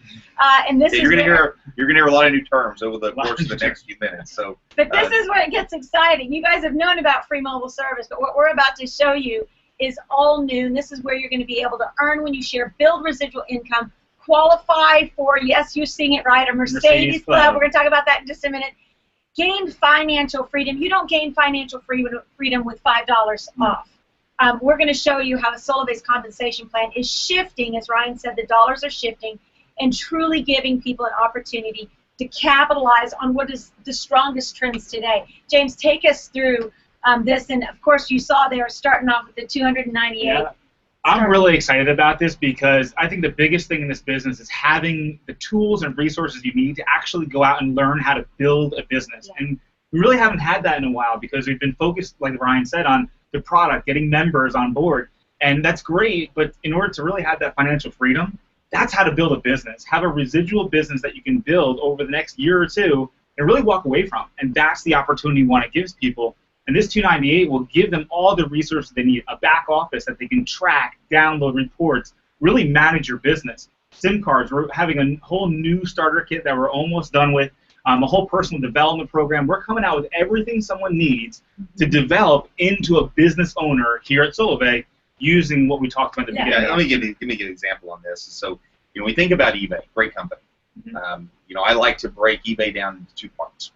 and this you're going to hear a lot of new terms over the course of the next few minutes. So, but this is where it gets exciting. You guys have known about free mobile service, but what we're about to show you is all new, and this is where you're going to be able to earn when you share, build residual income, qualify for, yes, you're seeing it right, a Mercedes Club. We're going to talk about that in just a minute. Gain financial freedom. You don't gain financial freedom with $5 off. We're going to show you how the Solavei's compensation plan is shifting. As Ryan said, the dollars are shifting and truly giving people an opportunity to capitalize on what is the strongest trends today. James, take us through this. And, of course, you saw they are starting off with the 298. Yeah. I'm really excited about this because I think the biggest thing in this business is having the tools and resources you need to actually go out and learn how to build a business. Yeah. And we really haven't had that in a while because we've been focused, like Ryan said, on the product, getting members on board. And that's great, but in order to really have that financial freedom, that's how to build a business. Have a residual business that you can build over the next year or two and really walk away from. And that's the opportunity one it gives people. And this 298 will give them all the resources they need, a back office that they can track, download reports, really manage your business. SIM cards, we're having a whole new starter kit that we're almost done with, a whole personal development program. We're coming out with everything someone needs to develop into a business owner here at Solavei using what we talked about at the beginning. Yeah, let me give you an example on this. So, we think about eBay, great company. I like to break eBay down into 2 parts.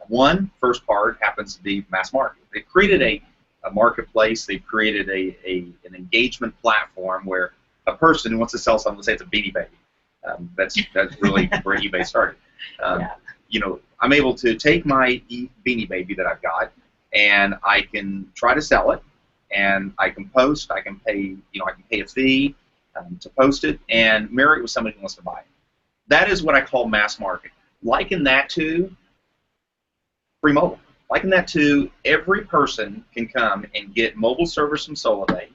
First part happens to be mass market. They've created a marketplace. They've created an engagement platform where a person who wants to sell something, let's say it's a Beanie Baby. That's really where eBay started. I'm able to take my Beanie Baby that I've got, and I can try to sell it, and I can post. I can pay a fee to post it, and marry it with somebody who wants to buy it. That is what I call mass market. Liken that to free mobile. Liken that to every person can come and get mobile service from Solavei.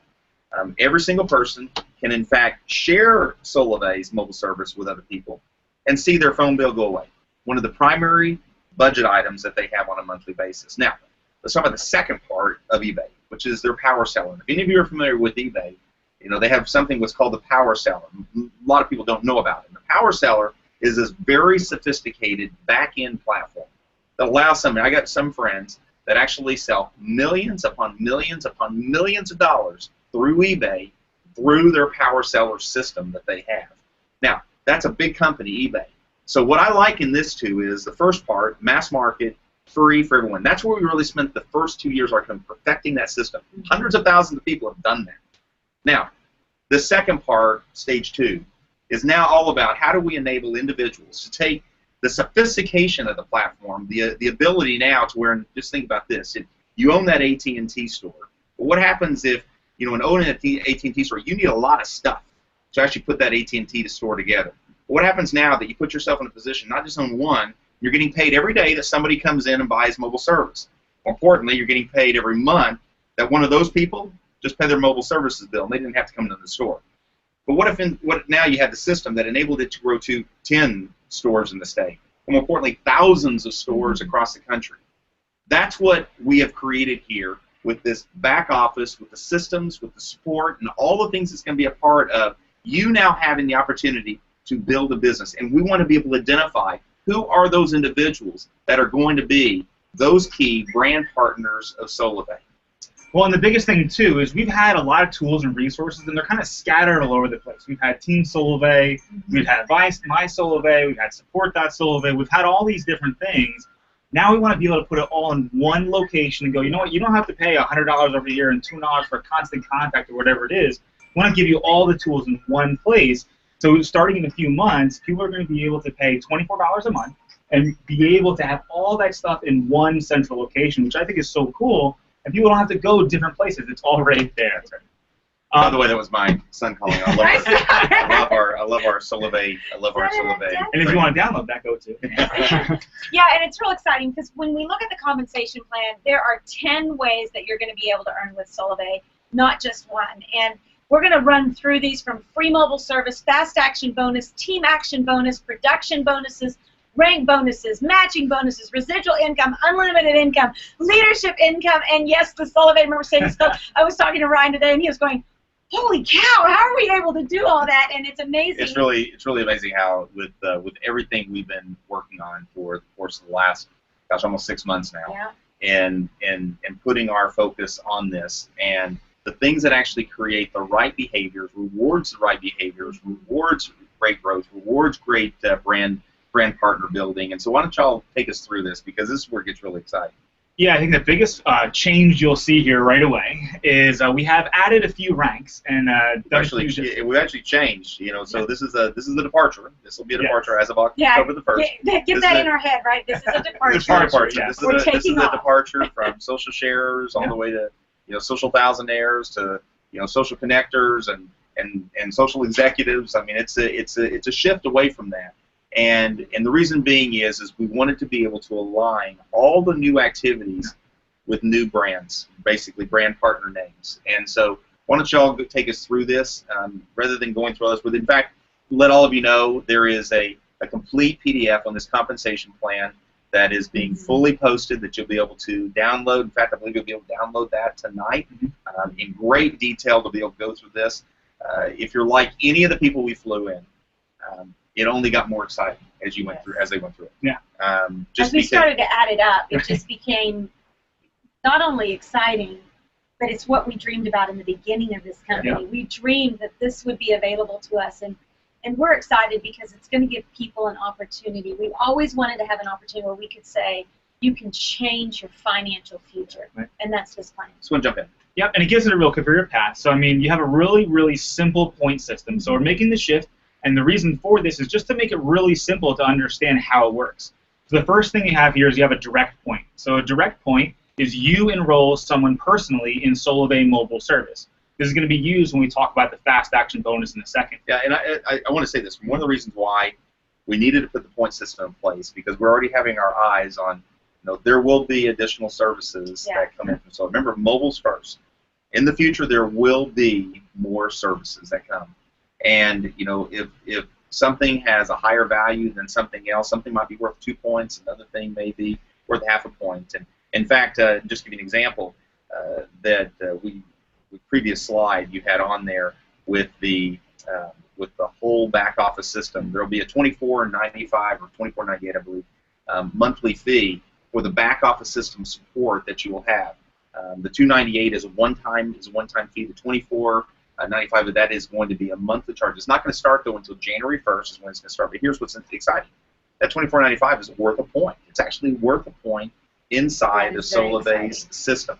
Every single person can, in fact, share Solavei's mobile service with other people and see their phone bill go away. One of the primary budget items that they have on a monthly basis. Now, let's talk about the second part of eBay, which is their power seller. If any of you are familiar with eBay, you know, they have something what's called the power seller. A lot of people don't know about it. The power seller is this very sophisticated back-end platform that allows somebody, I got some friends that actually sell millions upon millions upon millions of dollars through eBay, through their power seller system that they have. Now, that's a big company, eBay. So what I liken this to is the first part, mass market, free for everyone. That's where we really spent the first 2 years perfecting that system. Hundreds of thousands of people have done that. Now, the second part, stage 2, is now all about how do we enable individuals to take the sophistication of the platform, the ability now to where, just think about this, if you own that AT&T store, but what happens if, you know, in owning an AT&T store, you need a lot of stuff to actually put that AT&T store together. But what happens now that you put yourself in a position, not just on one, you're getting paid every day that somebody comes in and buys mobile service. More importantly, you're getting paid every month that one of those people just pay their mobile services bill, and they didn't have to come to the store. But what if now you had the system that enabled it to grow to 10 stores in the state, and more importantly, thousands of stores across the country? That's what we have created here with this back office, with the systems, with the support, and all the things that's going to be a part of you now having the opportunity to build a business. And we want to be able to identify who are those individuals that are going to be those key brand partners of Solavei. Well, and the biggest thing, too, is we've had a lot of tools and resources, and they're kind of scattered all over the place. We've had Team Solavei, we've had My Solavei, we've had Support.Solavei, we've had all these different things. Now we want to be able to put it all in one location and go, you know what, you don't have to pay $100 over here and $2 for constant contact or whatever it is. We want to give you all the tools in one place. So starting in a few months, people are going to be able to pay $24 a month and be able to have all that stuff in one central location, which I think is so cool. And people don't have to go different places. It's all right there. By the way, that was my son calling. I love our Solavei. I love our Solavei. And if you want to download that, go to. Yeah, and it's real exciting because when we look at the compensation plan, there are 10 ways that you're going to be able to earn with Solavei, not just one. And we're going to run through these from free mobile service, fast action bonus, team action bonus, production bonuses, rank bonuses, matching bonuses, residual income, unlimited income, leadership income, and yes, the Solavei Mercedes Club. I was talking to Ryan today, and he was going, holy cow, how are we able to do all that? And it's amazing. It's really amazing how with everything we've been working on for the course of the last, gosh, almost 6 months now, and putting our focus on this, and the things that actually create the right behaviors, rewards the right behaviors, rewards great growth, rewards great brand partner building. And so why don't y'all take us through this, because this is where it gets really exciting. Yeah, I think the biggest change you'll see here right away is we have added a few ranks, and we've actually changed. You know, so this is a departure. This will be a departure as of October the 1st. Get that in our head, right? This is a departure. This is a departure from social sharers all the way to social thousandaires to social connectors and social executives. I mean, it's a shift away from that. And the reason being is we wanted to be able to align all the new activities with new brands, basically brand partner names. And so why don't y'all take us through this rather than going through all this. In fact, let all of you know there is a complete PDF on this compensation plan that is being fully posted that you'll be able to download. In fact, I believe you'll be able to download that tonight in great detail to be able to go through this. If you're like any of the people we flew in, it only got more exciting as they went through it. Yeah. As we started to add it up, it just became not only exciting, but it's what we dreamed about in the beginning of this company. Yeah. We dreamed that this would be available to us, and we're excited because it's going to give people an opportunity. We've always wanted to have an opportunity where we could say, you can change your financial future, and that's this plan. Just want to jump in. Yep, and it gives it a real career path. So, I mean, you have a really, really simple point system. So we're making the shift. And the reason for this is just to make it really simple to understand how it works. So the first thing you have here is you have a direct point. So a direct point is you enroll someone personally in Solavei mobile service. This is going to be used when we talk about the fast action bonus in a second. Yeah, and I want to say this. One of the reasons why we needed to put the point system in place because we're already having our eyes on, there will be additional services that come in. So remember, mobile's first. In the future, there will be more services that come. And, if something has a higher value than something else, something might be worth 2 points, another thing may be worth half a point. And in fact, just to give you an example, previous slide you had on there with the whole back office system, there will be a $24.95 or $24.98, I believe, monthly fee for the back office system support that you will have. The $2.98 is a one-time fee. The $24.95 of that is going to be a monthly charge. It's not going to start though until January 1st is when it's going to start. But here's what's exciting: that $24.95 is worth a point. It's actually worth a point inside the Solavei's system.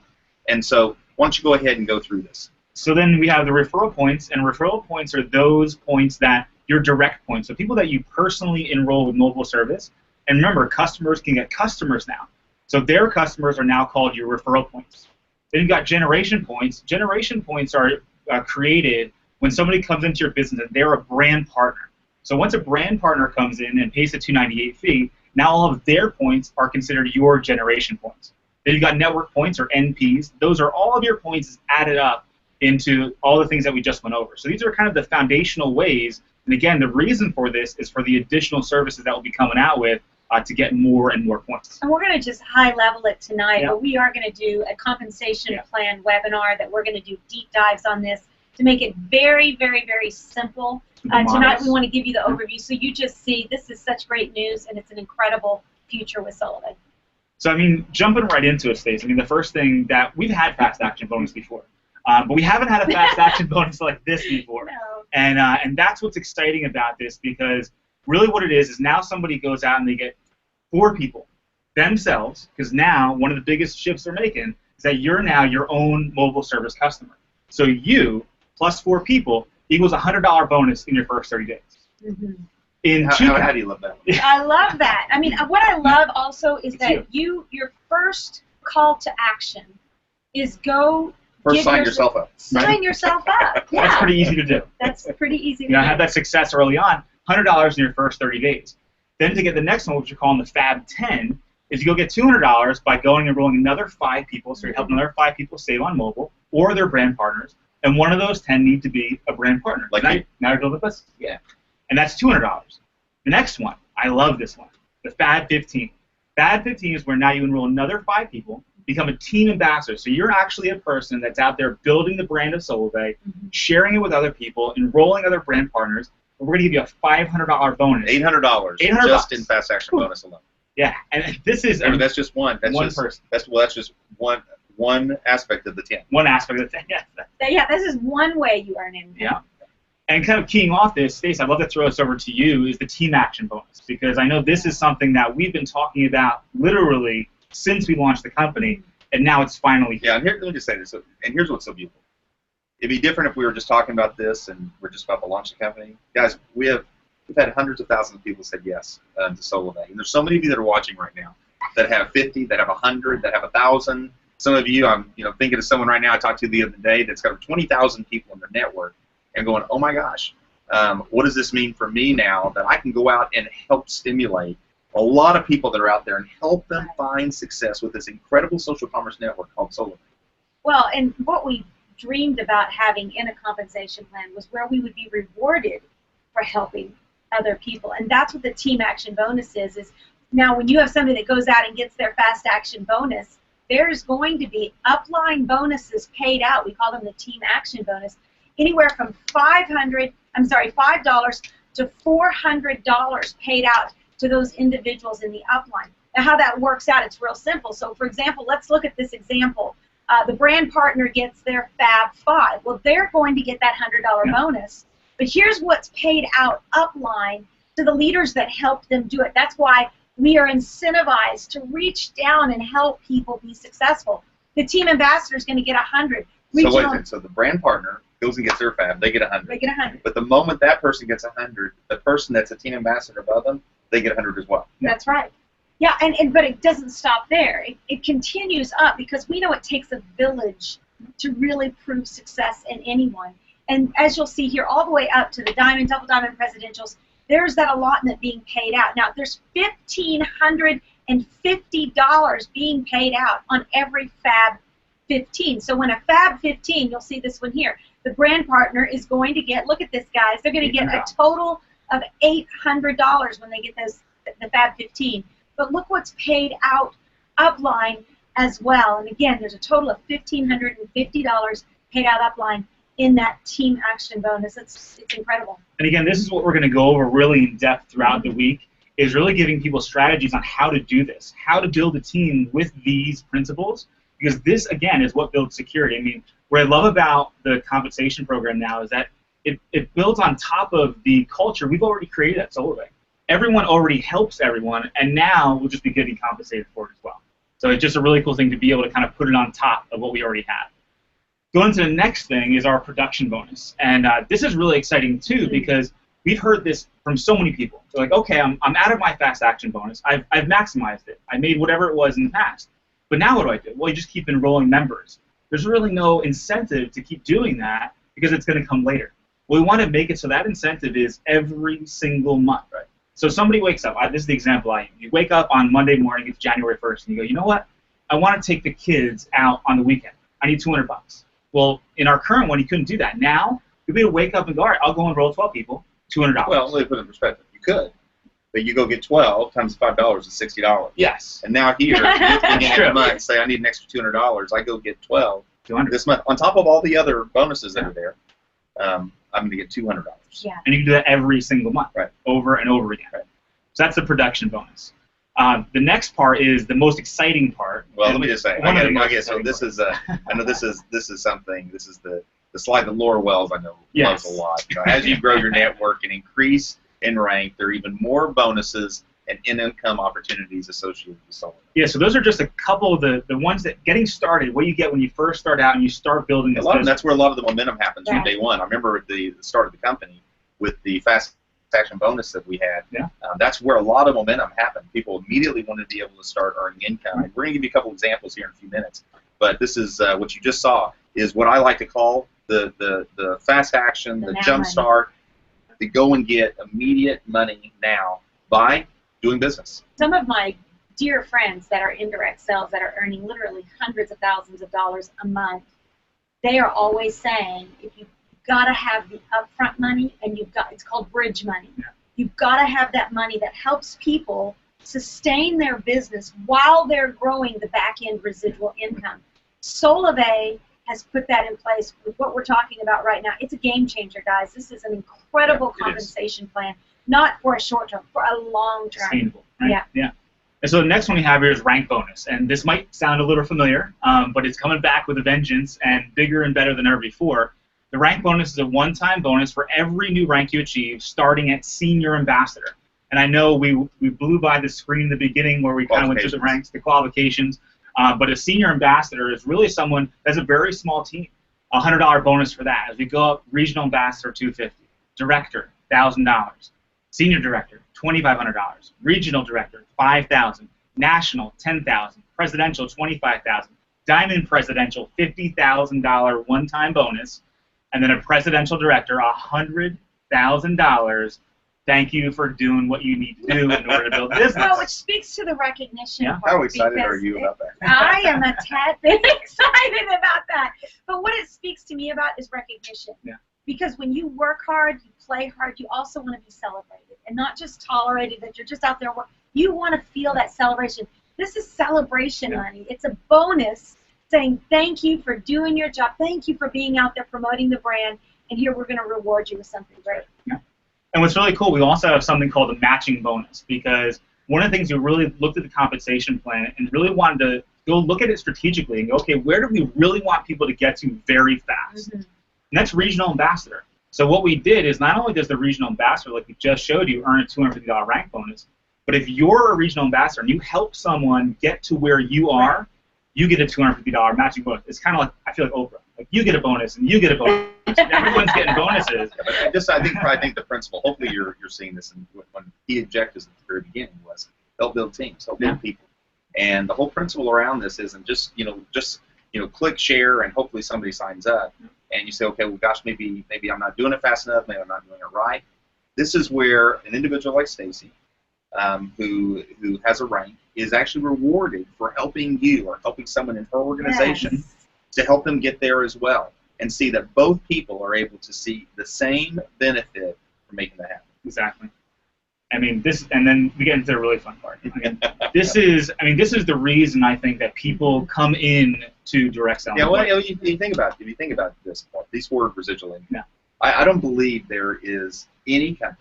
And so, why don't you go ahead and go through this? So then we have the referral points, and referral points are those points that your direct points. So people that you personally enroll with mobile service. And remember, customers can get customers now. So their customers are now called your referral points. Then you've got generation points. Generation points are created when somebody comes into your business and they're a brand partner. So once a brand partner comes in and pays the $2.98 fee, now all of their points are considered your generation points. Then you've got network points, or NPs. Those are all of your points added up into all the things that we just went over. So these are kind of the foundational ways. And again, the reason for this is for the additional services that we'll be coming out with to get more and more points. And we're going to just high level it tonight, but we are going to do a compensation plan webinar that we're going to do deep dives on this to make it very, very, very simple. Tonight we want to give you the overview so you just see this is such great news and it's an incredible future with Solavei. So I mean, jumping right into it, Stacey, I mean, the first thing that we've had fast action bonus before, but we haven't had a fast action bonus like this before. No. And that's what's exciting about this, because really what it is now somebody goes out and they get 4 people themselves, because now one of the biggest shifts they're making is that you're now your own mobile service customer. So you plus 4 people equals a $100 bonus in your first 30 days. Mm-hmm. How do you love that? I love that. I mean, what I love also is that your first call to action is go first sign yourself up. Sign yourself up. Yeah. That's pretty easy to do. That's pretty easy to do. Have that success early on, $100 in your first 30 days. Then to get the next one, which you're calling the Fab 10, is you go get $200 by going and enrolling another 5 people. So you're helping another 5 people save on mobile or their brand partners. And one of those 10 need to be a brand partner. Like now you're building with us? Yeah. And that's $200. The next one, I love this one, the Fab 15. Fab 15 is where now you enroll another 5 people, become a team ambassador. So you're actually a person that's out there building the brand of Solavei, sharing it with other people, enrolling other brand partners. And we're going to give you a $500 bonus. $800 just in fast action bonus alone. Yeah, and this is that's just one. That's one just, person. That's just one aspect of the 10. One aspect of the 10. Yeah, this is one way you earn income. Yeah. And kind of keying off this, Stacey, I'd love to throw this over to you, is the team action bonus, because I know this is something that we've been talking about literally since we launched the company, and now it's finally here. Yeah, and let me just say this, and here's what's so beautiful. It'd be different if we were just talking about this and we're just about to launch the company. Guys, we've had hundreds of thousands of people say yes to Solavei, and there's so many of you that are watching right now that have 50, that have 100, that have 1,000. Some of you, I'm thinking of someone right now I talked to the other day that's got 20,000 people in their network, and going, oh my gosh, what does this mean for me now that I can go out and help stimulate a lot of people that are out there and help them find success with this incredible social commerce network called Solavei? Well, and what we dreamed about having in a compensation plan was where we would be rewarded for helping other people. And that's what the team action bonus is now when you have somebody that goes out and gets their fast action bonus, there's going to be upline bonuses paid out. We call them the team action bonus, anywhere from $5 to $400 paid out to those individuals in the upline. Now how that works out, it's real simple. So for example, let's look at this example. The brand partner gets their Fab 5. Well, they're going to get that $100 bonus. But here's what's paid out upline to the leaders that helped them do it. That's why we are incentivized to reach down and help people be successful. The team ambassador is going to get 100. So wait a minute. So the brand partner goes and gets their Fab. They get 100. They get 100. But the moment that person gets 100, the person that's a team ambassador above them, they get 100 as well. That's right. Yeah, but it doesn't stop there. It continues up because we know it takes a village to really prove success in anyone. And as you'll see here, all the way up to the Diamond, Double Diamond Presidentials, there's that allotment being paid out. Now, there's $1,550 being paid out on every Fab 15. So when a Fab 15, you'll see this one here, the brand partner is going to get, look at this, guys, they're going to get a total of $800 when they get the Fab 15. But look what's paid out upline as well. And again, there's a total of $1,550 paid out upline in that team action bonus. It's incredible. And again, this is what we're going to go over really in depth throughout the week, is really giving people strategies on how to do this, how to build a team with these principles, because this, again, is what builds security. I mean, what I love about the compensation program now is that it builds on top of the culture we've already created at Solavei. Everyone already helps everyone, and now we'll just be getting compensated for it as well. So it's just a really cool thing to be able to kind of put it on top of what we already have. Going to the next thing is our production bonus. And this is really exciting, too, because we've heard this from so many people. They're like, okay, I'm out of my fast action bonus. I've maximized it. I made whatever it was in the past. But now what do I do? Well, you just keep enrolling members. There's really no incentive to keep doing that because it's going to come later. Well, we want to make it so that incentive is every single month, right? So somebody wakes up. This is the example I use. You wake up on Monday morning, it's January 1st, and you go, you know what? I want to take the kids out on the weekend. I need $200. Well, in our current one, you couldn't do that. Now, you'll be able to wake up and go, all right, I'll go enroll 12 people, $200. Well, let me put it in perspective. You could, but you go get 12 times $5 is $60. Yes. And now here, you can get a month, say I need an extra $200. I go get 12 this month on top of all the other bonuses that are there. I'm going to get $200. Yeah. And you can do that every single month, right, over and over again. Right. So that's the production bonus. The next part is the most exciting part. Well, let me just say, so this is I know this is something. This is the slide that Laura Wells I know loves a lot. You know, as you grow your network and increase in rank, there are even more bonuses and income opportunities associated with Solavei. Yeah, so those are just a couple of the ones that getting started, what you get when you first start out and you start building this business. That's where a lot of the momentum happens from day one. I remember at the start of the company with the fast action bonus that we had. Yeah. That's where a lot of momentum happened. People immediately wanted to be able to start earning income. Right. We're going to give you a couple examples here in a few minutes. But this is what you just saw is what I like to call the fast action, the jump start, to go and get immediate money now by doing business. Some of my dear friends that are indirect sales that are earning literally hundreds of thousands of dollars a month, they are always saying, if you've got to have the upfront money, and it's called bridge money. Yeah. You've got to have that money that helps people sustain their business while they're growing the back-end residual income. Solavei has put that in place with what we're talking about right now. It's a game changer, guys. This is an incredible compensation plan, not for a short term, for a long term. Sustainable, right? Yeah. And so the next one we have here is rank bonus, and this might sound a little familiar, but it's coming back with a vengeance and bigger and better than ever before. The rank bonus is a one-time bonus for every new rank you achieve, starting at senior ambassador. And I know we blew by the screen in the beginning where we kind of went through the ranks, the qualifications. But a senior ambassador is really someone that's a very small team. A $100 bonus for that. As we go up, regional ambassador, $250. Director, $1,000. Senior director, $2,500. Regional director, $5,000. National, $10,000. Presidential, $25,000. Diamond presidential, $50,000 one-time bonus. And then a presidential director, $100,000. Thank you for doing what you need to do in order to build a business. Well, which speaks to the recognition part. How excited are you about that? I am a tad bit excited about that. But what it speaks to me about is recognition. Yeah. Because when you work hard, you play hard, you also want to be celebrated. And not just tolerated that you're just out there working. You want to feel that celebration. This is celebration money. It's a bonus saying thank you for doing your job. Thank you for being out there promoting the brand. And here we're going to reward you with something great. Yeah. And what's really cool, we also have something called a matching bonus, because one of the things we really looked at the compensation plan and really wanted to go look at it strategically and go, okay, where do we really want people to get to very fast? Mm-hmm. And that's regional ambassador. So what we did is not only does the regional ambassador, like we just showed you, earn a $250 rank bonus, but if you're a regional ambassador and you help someone get to where you are, you get a $250 matching bonus. It's kind of like, I feel like Oprah. Like, you get a bonus and you get a bonus. Everyone's getting bonuses. Yeah, but I think the principle, hopefully you're seeing this, and when key objectives at the very beginning was help build teams, help build people. And the whole principle around this isn't just click share and hopefully somebody signs up. And you say, okay, well, gosh, maybe I'm not doing it fast enough, maybe I'm not doing it right. This is where an individual like Stacy, who has a rank, is actually rewarded for helping you or helping someone in her organization to help them get there as well, and see that both people are able to see the same benefit from making that happen. Exactly. I mean, and then we get into the really fun part. This is the reason I think that people come in to direct selling. Yeah, well, you think about it. If you think about this, these word residual income. Yeah. I don't believe there is any company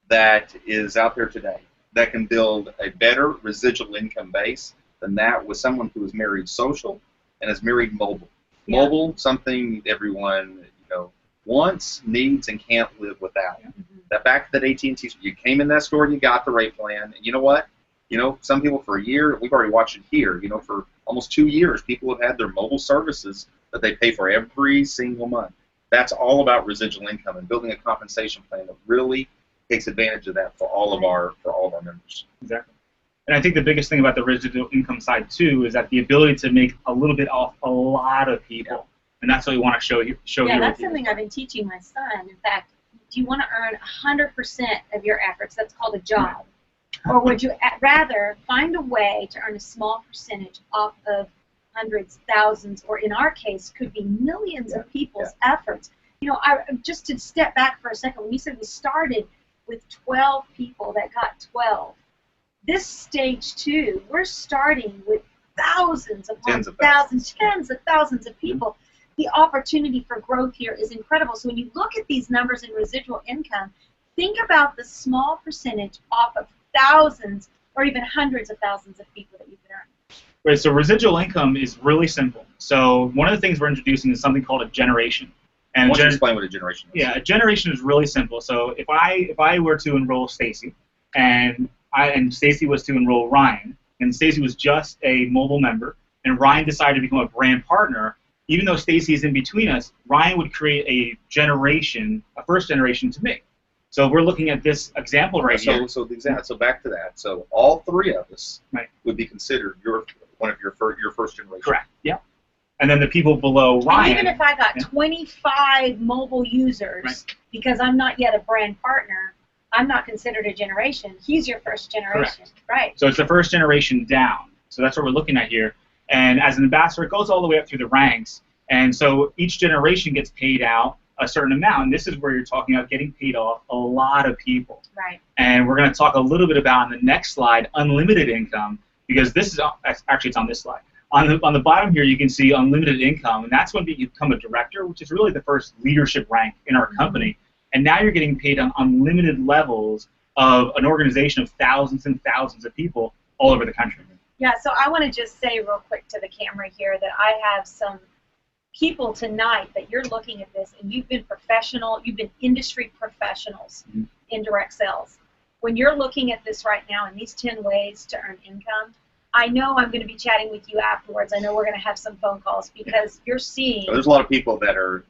that is out there today that can build a better residual income base than that with someone who is married social and is married mobile. Yeah. Mobile, something everyone wants, needs, and can't live without. Yeah. That back to that AT&T store, you came in that store and you got the rate plan, and you know what? Some people for a year, we've already watched it here, for almost 2 years, people have had their mobile services that they pay for every single month. That's all about residual income and building a compensation plan that really takes advantage of that for all of our members. Exactly. And I think the biggest thing about the residual income side too is that the ability to make a little bit off a lot of people. Yeah. And that's what we want to show you. Yeah, that's something I've been teaching my son. In fact, do you want to earn 100% of your efforts? That's called a job. Or would you rather find a way to earn a small percentage off of hundreds, thousands, or in our case, could be millions of people's efforts? Just to step back for a second, when you said we started with 12 people that got 12, this stage 2, we're starting with thousands upon thousands, tens of thousands of people. The opportunity for growth here is incredible. So when you look at these numbers in residual income, think about the small percentage off of thousands or even hundreds of thousands of people that you can earn. Right, so residual income is really simple. So one of the things we're introducing is something called a generation. And why don't you explain what a generation is? Yeah, a generation is really simple. So if I were to enroll Stacy, and Stacy was to enroll Ryan, and Stacy was just a mobile member, and Ryan decided to become a brand partner, even though Stacy is in between us, Ryan would create a first generation to me. So we're looking at this example right here. So back to that. So all three of us would be considered one of your first generation. Correct. Yeah. And then the people below Ryan. And even if I got 25 mobile users, because I'm not yet a brand partner, I'm not considered a generation. He's your first generation. Correct. Right. So it's the first generation down. So that's what we're looking at here. And as an ambassador, it goes all the way up through the ranks. And so each generation gets paid out a certain amount. And this is where you're talking about getting paid off a lot of people. Right. And we're going to talk a little bit about, on the next slide, unlimited income, because this is actually, it's on this slide. On the bottom here, you can see unlimited income, and that's when you become a director, which is really the first leadership rank in our company. And now you're getting paid on unlimited levels of an organization of thousands and thousands of people all over the country. Yeah, so I want to just say real quick to the camera here that I have some people tonight that you're looking at this, and you've been industry professionals in direct sales. When you're looking at this right now, in these 10 ways to earn income, I know I'm going to be chatting with you afterwards. I know we're going to have some phone calls because you're seeing. So there's a lot of people that are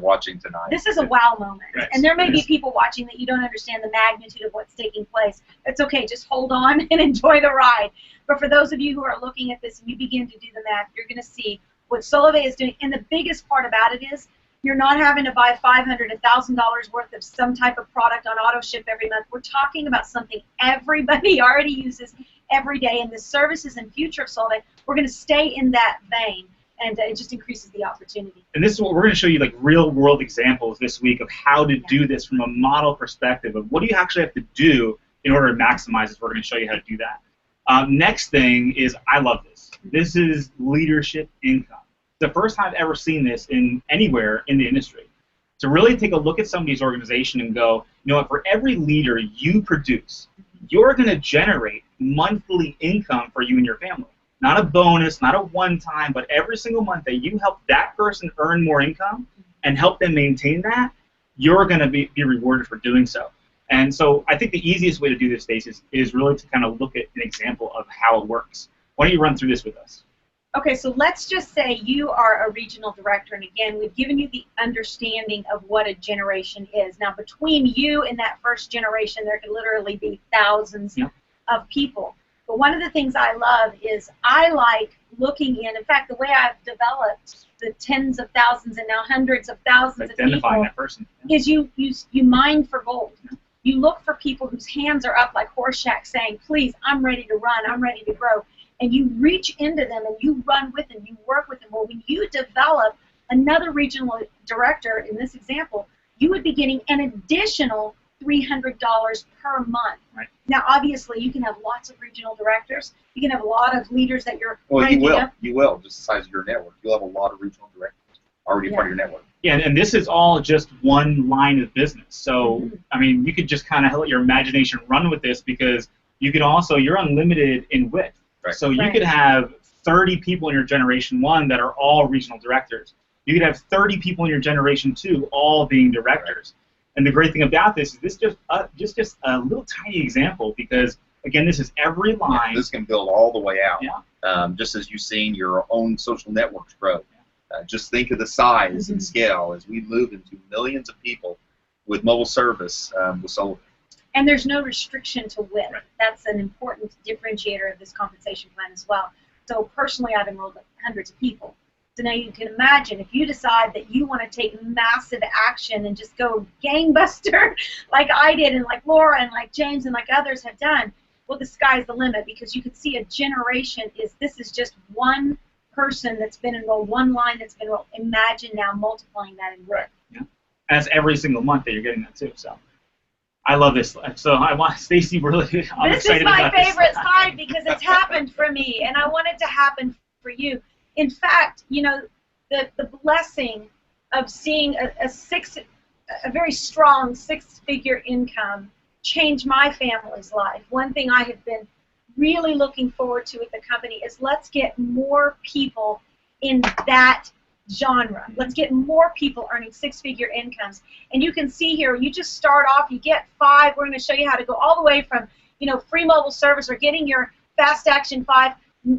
watching tonight. This is a wow moment, Right. and there may be people watching that you don't understand the magnitude of what's taking place. It's okay. Just hold on and enjoy the ride. But for those of you who are looking at this and you begin to do the math, you're going to see what Solavei is doing. And the biggest part about it is you're not having to buy $500, $1,000 worth of some type of product on auto ship every month. We're talking about something everybody already uses every day, and the services and future of Solavei, we're going to stay in that vein, and it just increases the opportunity. And this is what we're going to show you, like real-world examples this week of how to do this from a model perspective of what do you actually have to do in order to maximize this. We're going to show you how to do that. Next thing is, I love this. This is leadership income. The first time I've ever seen this anywhere in the industry. To really take a look at somebody's organization and go, you know what, for every leader you produce, you're going to generate monthly income for you and your family. Not a bonus, not a one-time, but every single month that you help that person earn more income and help them maintain that, you're going to be rewarded for doing so. And so I think the easiest way to do this, Stacey, is really to kind of look at an example of how it works. Why don't you run through this with us? Okay, so let's just say you are a regional director, and again, we've given you the understanding of what a generation is. Now, between you and that first generation, there could literally be thousands of people. But one of the things I love is I like looking in fact, the way I've developed the tens of thousands and now hundreds of thousands of Identifying people that person. is you mine for gold. You look for people whose hands are up like Horseshack saying, please, I'm ready to run, I'm ready to grow. And you reach into them and you run with them, you work with them. Well, when you develop another regional director, in this example, you would be getting an additional $300 per month. Right. Now, obviously, you can have lots of regional directors. You can have a lot of leaders that you're Well, you ranking will. up. You will, just the size of your network. You'll have a lot of regional directors already part of your network. Yeah, and this is all just one line of business. So, I mean, you could just kind of let your imagination run with this because you can also, you're unlimited in width. Right. So you could have 30 people in your Generation 1 that are all regional directors. You could have 30 people in your Generation 2 all being directors. And the great thing about this is this just a little tiny example because, again, this is every line. This can build all the way out. Yeah. Just as you've seen your own social networks grow. Just think of the size and scale as we move into millions of people with mobile service with Solavei. And there's no restriction to width. That's an important differentiator of this compensation plan as well. So personally, I've enrolled hundreds of people. So now you can imagine if you decide that you want to take massive action and just go gangbuster like I did and like Laura and like James and like others have done, well, the sky's the limit because you could see a generation this is just one person that's been enrolled, one line that's been enrolled. Imagine now multiplying that in width. Yeah. And that's every single month that you're getting that too. So I love this. So I want Stacy really. I'm this excited is my about this. favorite slide because it's happened for me, and I want it to happen for you. In fact, you know, the blessing of seeing a very strong six-figure income change my family's life. One thing I have been really looking forward to with the company is let's get more people in that genre. Let's get more people earning six-figure incomes. And you can see here, you just start off, you get 5. We're going to show you how to go all the way from, you know, free mobile service or getting your Fast Action 5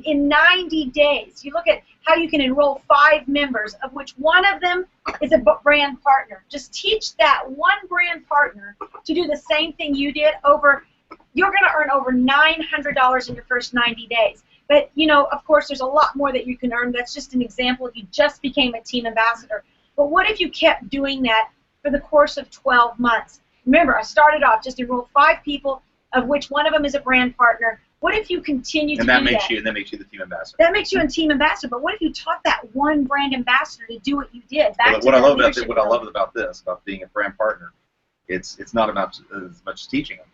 in 90 days. You look at how you can enroll 5 members, of which one of them is a brand partner. Just teach that one brand partner to do the same thing you did over. You're going to earn over $900 in your first 90 days. But, you know, of course, there's a lot more that you can earn. That's just an example if you just became a team ambassador. But what if you kept doing that for the course of 12 months? Remember, I started off just enrolled 5 people, of which one of them is a brand partner. What if you continue to do that? And that makes you the team ambassador. That makes you a team ambassador. But what if you taught that one brand ambassador to do what you did? What I love about this, about being a brand partner, it's not about as much teaching them.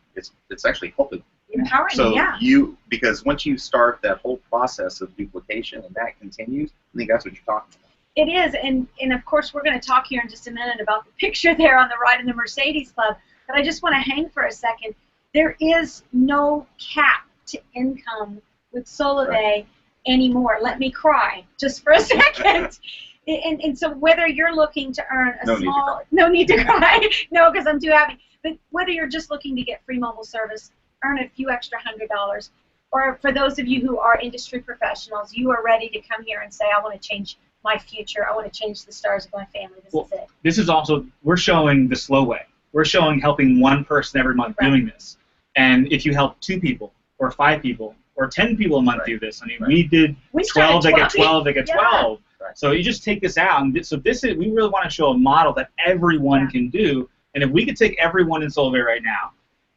It's actually helping them. Empowering so them, yeah. Because once you start that whole process of duplication and that continues, I think that's what you're talking about. It is, and of course we're going to talk here in just a minute about the picture there on the right in the Mercedes Club, but I just want to hang for a second. There is no cap to income with Solavei anymore. Let me cry just for a second. And so whether you're looking to earn a no need to cry, no, because I'm too happy, but whether you're just looking to get free mobile service, earn a few extra $100, or for those of you who are industry professionals, you are ready to come here and say, I want to change my future, I want to change the stars of my family, this is it. This is also, we're showing the slow way. We're showing helping one person every month doing this. And if you help 2 people, or 5 people, or 10 people a month do this, I mean, we did 12, they get 12, they get 12. So you just take this out, and so this is, we really want to show a model that everyone can do, and if we could take everyone in Solavei right now,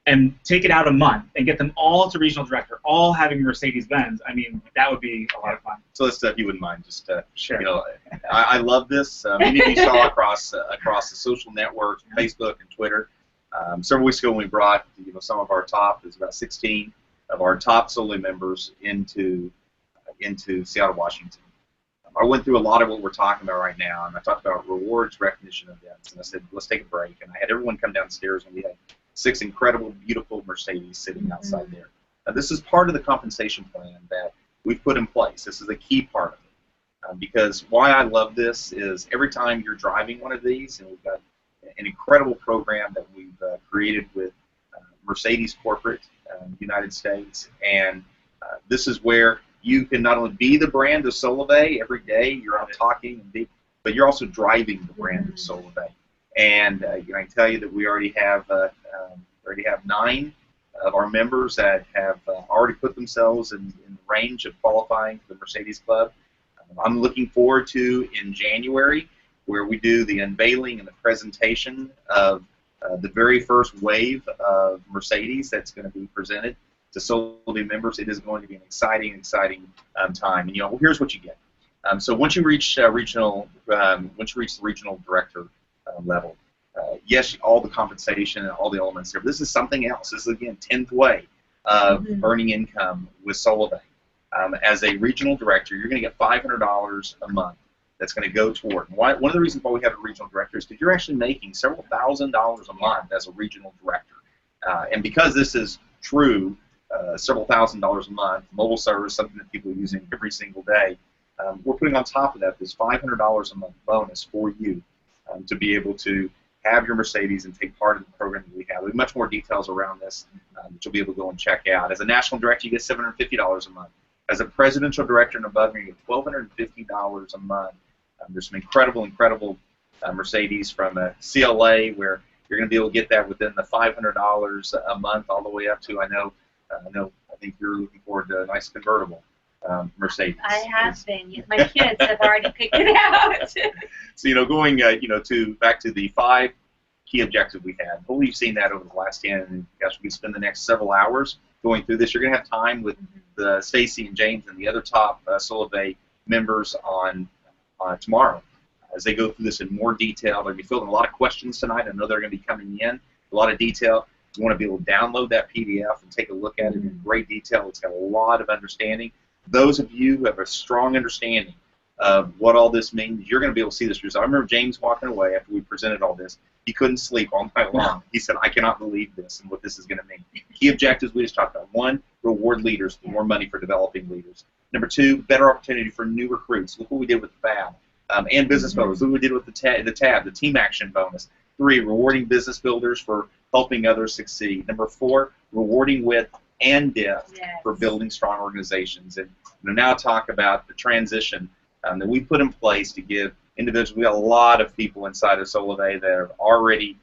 and take it out a month and get them all to regional director, all having Mercedes-Benz, I mean, that would be a lot of fun. So let's, if you wouldn't mind, just sure. You know, I love this. Many of you saw across the social networks, Facebook and Twitter. Several weeks ago, when we brought some of our top, there's about 16 of our top Solavei members into Seattle, Washington. I went through a lot of what we're talking about right now, and I talked about rewards, recognition events, and I said, let's take a break. And I had everyone come downstairs, and we had 6 incredible, beautiful Mercedes sitting outside there. Now, this is part of the compensation plan that we've put in place. This is a key part of it. Because why I love this is every time you're driving one of these, and we've got an incredible program that we've created with Mercedes Corporate United States, and this is where you can not only be the brand of Solavei every day, you're out talking, but you're also driving the brand of Solavei. And I can tell you that we already have 9 of our members that have already put themselves in the range of qualifying for the Mercedes Club. I'm looking forward to in January, where we do the unveiling and the presentation of the very first wave of Mercedes that's going to be presented to Solavei members. It is going to be an exciting time. And here's what you get. So once you reach the regional director level, yes, all the compensation and all the elements there. But this is something else. This is again 10th way of earning income with Solavei. As a regional director, you're going to get $500 a month. That's going to go toward. One of the reasons why we have a regional director is because you're actually making several $1,000s a month as a regional director. And because this is true, several $1,000s a month, mobile service, something that people are using every single day, we're putting on top of that this $500 a month bonus for you to be able to have your Mercedes and take part in the program that we have. We have much more details around this that you'll be able to go and check out. As a national director, you get $750 a month. As a presidential director and above, you get $1,250 a month. There's some incredible Mercedes from CLA where you're going to be able to get that within the $500 a month, all the way up to I think you're looking forward to a nice convertible Mercedes. I have been. My kids have already picked it out. So going back to the 5 key objectives we had. Hopefully you've seen that over the last 10, and we can spend the next several hours going through this. You're going to have time with Stacy and James and the other top Solavei members on tomorrow as they go through this in more detail. They're going to be fielding a lot of questions tonight. I know they're going to be coming in a lot of detail. You want to be able to download that PDF and take a look at it in great detail. It's got a lot of understanding. Those of you who have a strong understanding of what all this means, you're going to be able to see this yourself. I remember James walking away after we presented all this. He couldn't sleep all night long. He said, I cannot believe this and what this is going to mean. Key objectives we just talked about. 1, reward leaders with more money for developing leaders. Number 2, better opportunity for new recruits. Look what we did with the FAB and business builders. Look what we did with the TAB, the team action bonus. 3, rewarding business builders for helping others succeed. Number 4, rewarding with and depth for building strong organizations. And now talk about the transition that we put in place to give individuals. We got a lot of people inside of Solavei that are already,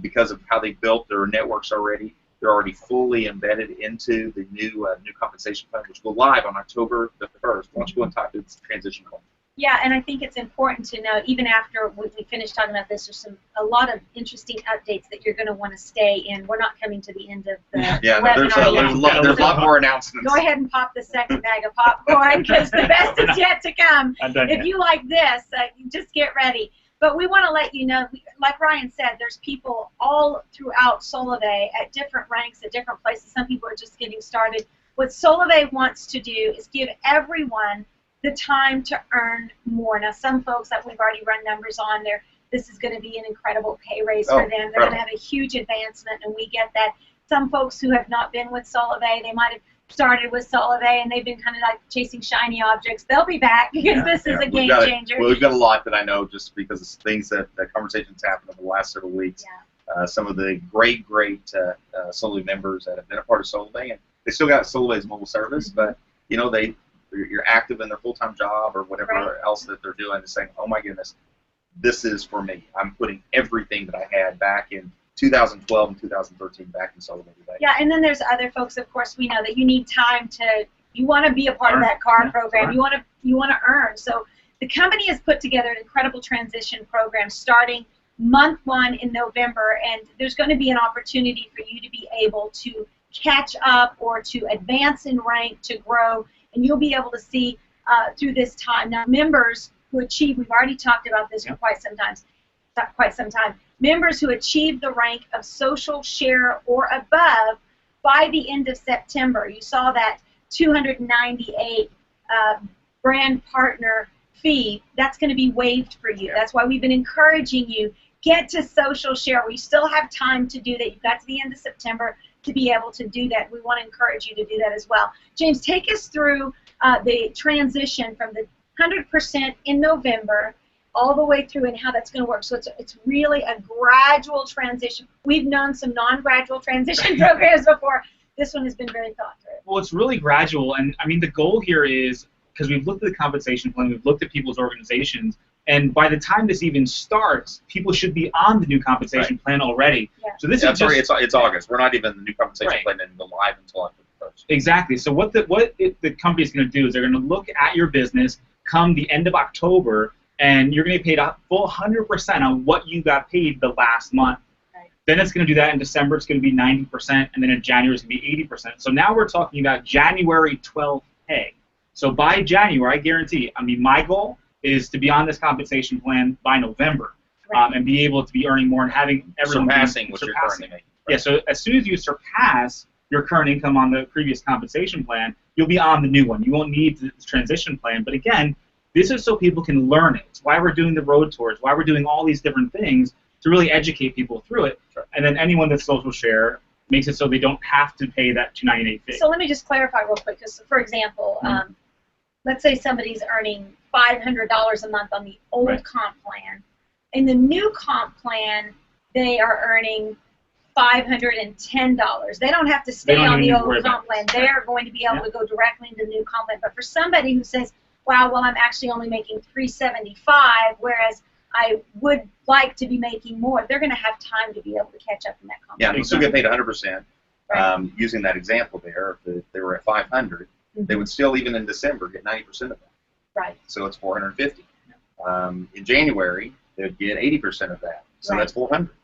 because of how they built their networks already, they're already fully embedded into the new compensation plan, which will go live on October the 1st. Why don't you go and talk to this transition plan? Yeah, and I think it's important to know, even after we finish talking about this, there's a lot of interesting updates that you're going to want to stay in. We're not coming to the end of the webinar. There's a lot more announcements. Go ahead and pop the second bag of popcorn because the best is yet to come. If you like this, just get ready. But we want to let you know, like Ryan said, there's people all throughout Solavei at different ranks, at different places. Some people are just getting started. What Solavei wants to do is give everyone the time to earn more. Now, some folks that we've already run numbers on there, this is going to be an incredible pay raise for them. They're going to have a huge advancement, and we get that. Some folks who have not been with Solavei, they might have started with Solavei, and they've been kind of like chasing shiny objects. They'll be back because this is a game changer. Well, we've got a lot that I know just because of things that conversations happened over the last several weeks. Some of the great Solavei members that have been a part of Solavei, and they still got Solavei's mobile service, but you're active in their full-time job or whatever else that they're doing and saying, oh my goodness, this is for me. I'm putting everything that I had back in 2012 and 2013 back in Solavei today. Yeah, and then there's other folks, of course, we know that you need time you want to be a part of that CAR program. You want to earn. So the company has put together an incredible transition program starting month 1 in November, and there's going to be an opportunity for you to be able to catch up or to advance in rank, to grow, and you'll be able to see through this time. Now, members who achieve, we've already talked about this for quite some time, members who achieve the rank of social share or above by the end of September, you saw that $298 brand partner fee, that's going to be waived for you. That's why we've been encouraging you, get to social share. We still have time to do that. You've got to the end of September to be able to do that. We want to encourage you to do that as well. James, take us through the transition from the 100% in November all the way through and how that's going to work. So it's really a gradual transition. We've known some non-gradual transition programs before. This one has been very thought through. Well, it's really gradual, and I mean the goal here is, because we've looked at the compensation plan, we've looked at people's organizations, And by the time this even starts, people should be on the new compensation plan already. Yeah. So this Yeah, is sorry, just, it's August. We're not even the new compensation Right. plan isn't go live until October 1st. exactly. So what the company is going to do is they're going to look at your business come the end of October, and you're going to get paid a full 100% on what you got paid the last month. Right. Then it's going to do that in December. It's going to be 90%, and then in January it's going to be 80%. So now we're talking about January 12th pay. So by January, I guarantee, I mean, my goal is to be on this compensation plan by November, Right. and be able to be earning more and having everyone be Surpassing what you're currently making. Yeah, so as soon as you surpass your current income on the previous compensation plan, you'll be on the new one. You won't need the transition plan. But again, this is so people can learn it. It's why we're doing the road tours, why we're doing all these different things to really educate people through it. Sure. And then anyone that's social share makes it so they don't have to pay that $298 fee. So let me just clarify real quick. Because, for example, let's say somebody's earning $500 a month on the old Right. comp plan. In the new comp plan, they are earning $510. They don't have to stay don't on even the need to worry old comp about plan. it. They're going to be able Yeah. to go directly into the new comp plan. But for somebody who says, wow, well, I'm actually only making $375, whereas I would like to be making more, they're going to have time to be able to catch up in that comp Yeah, plan. you still get paid 100%. Right. Using that example there, if they were at 500, they would still, even in December, get 90% of that. Right. So it's 450. In January, they'd get 80% of that. So Right. that's 400.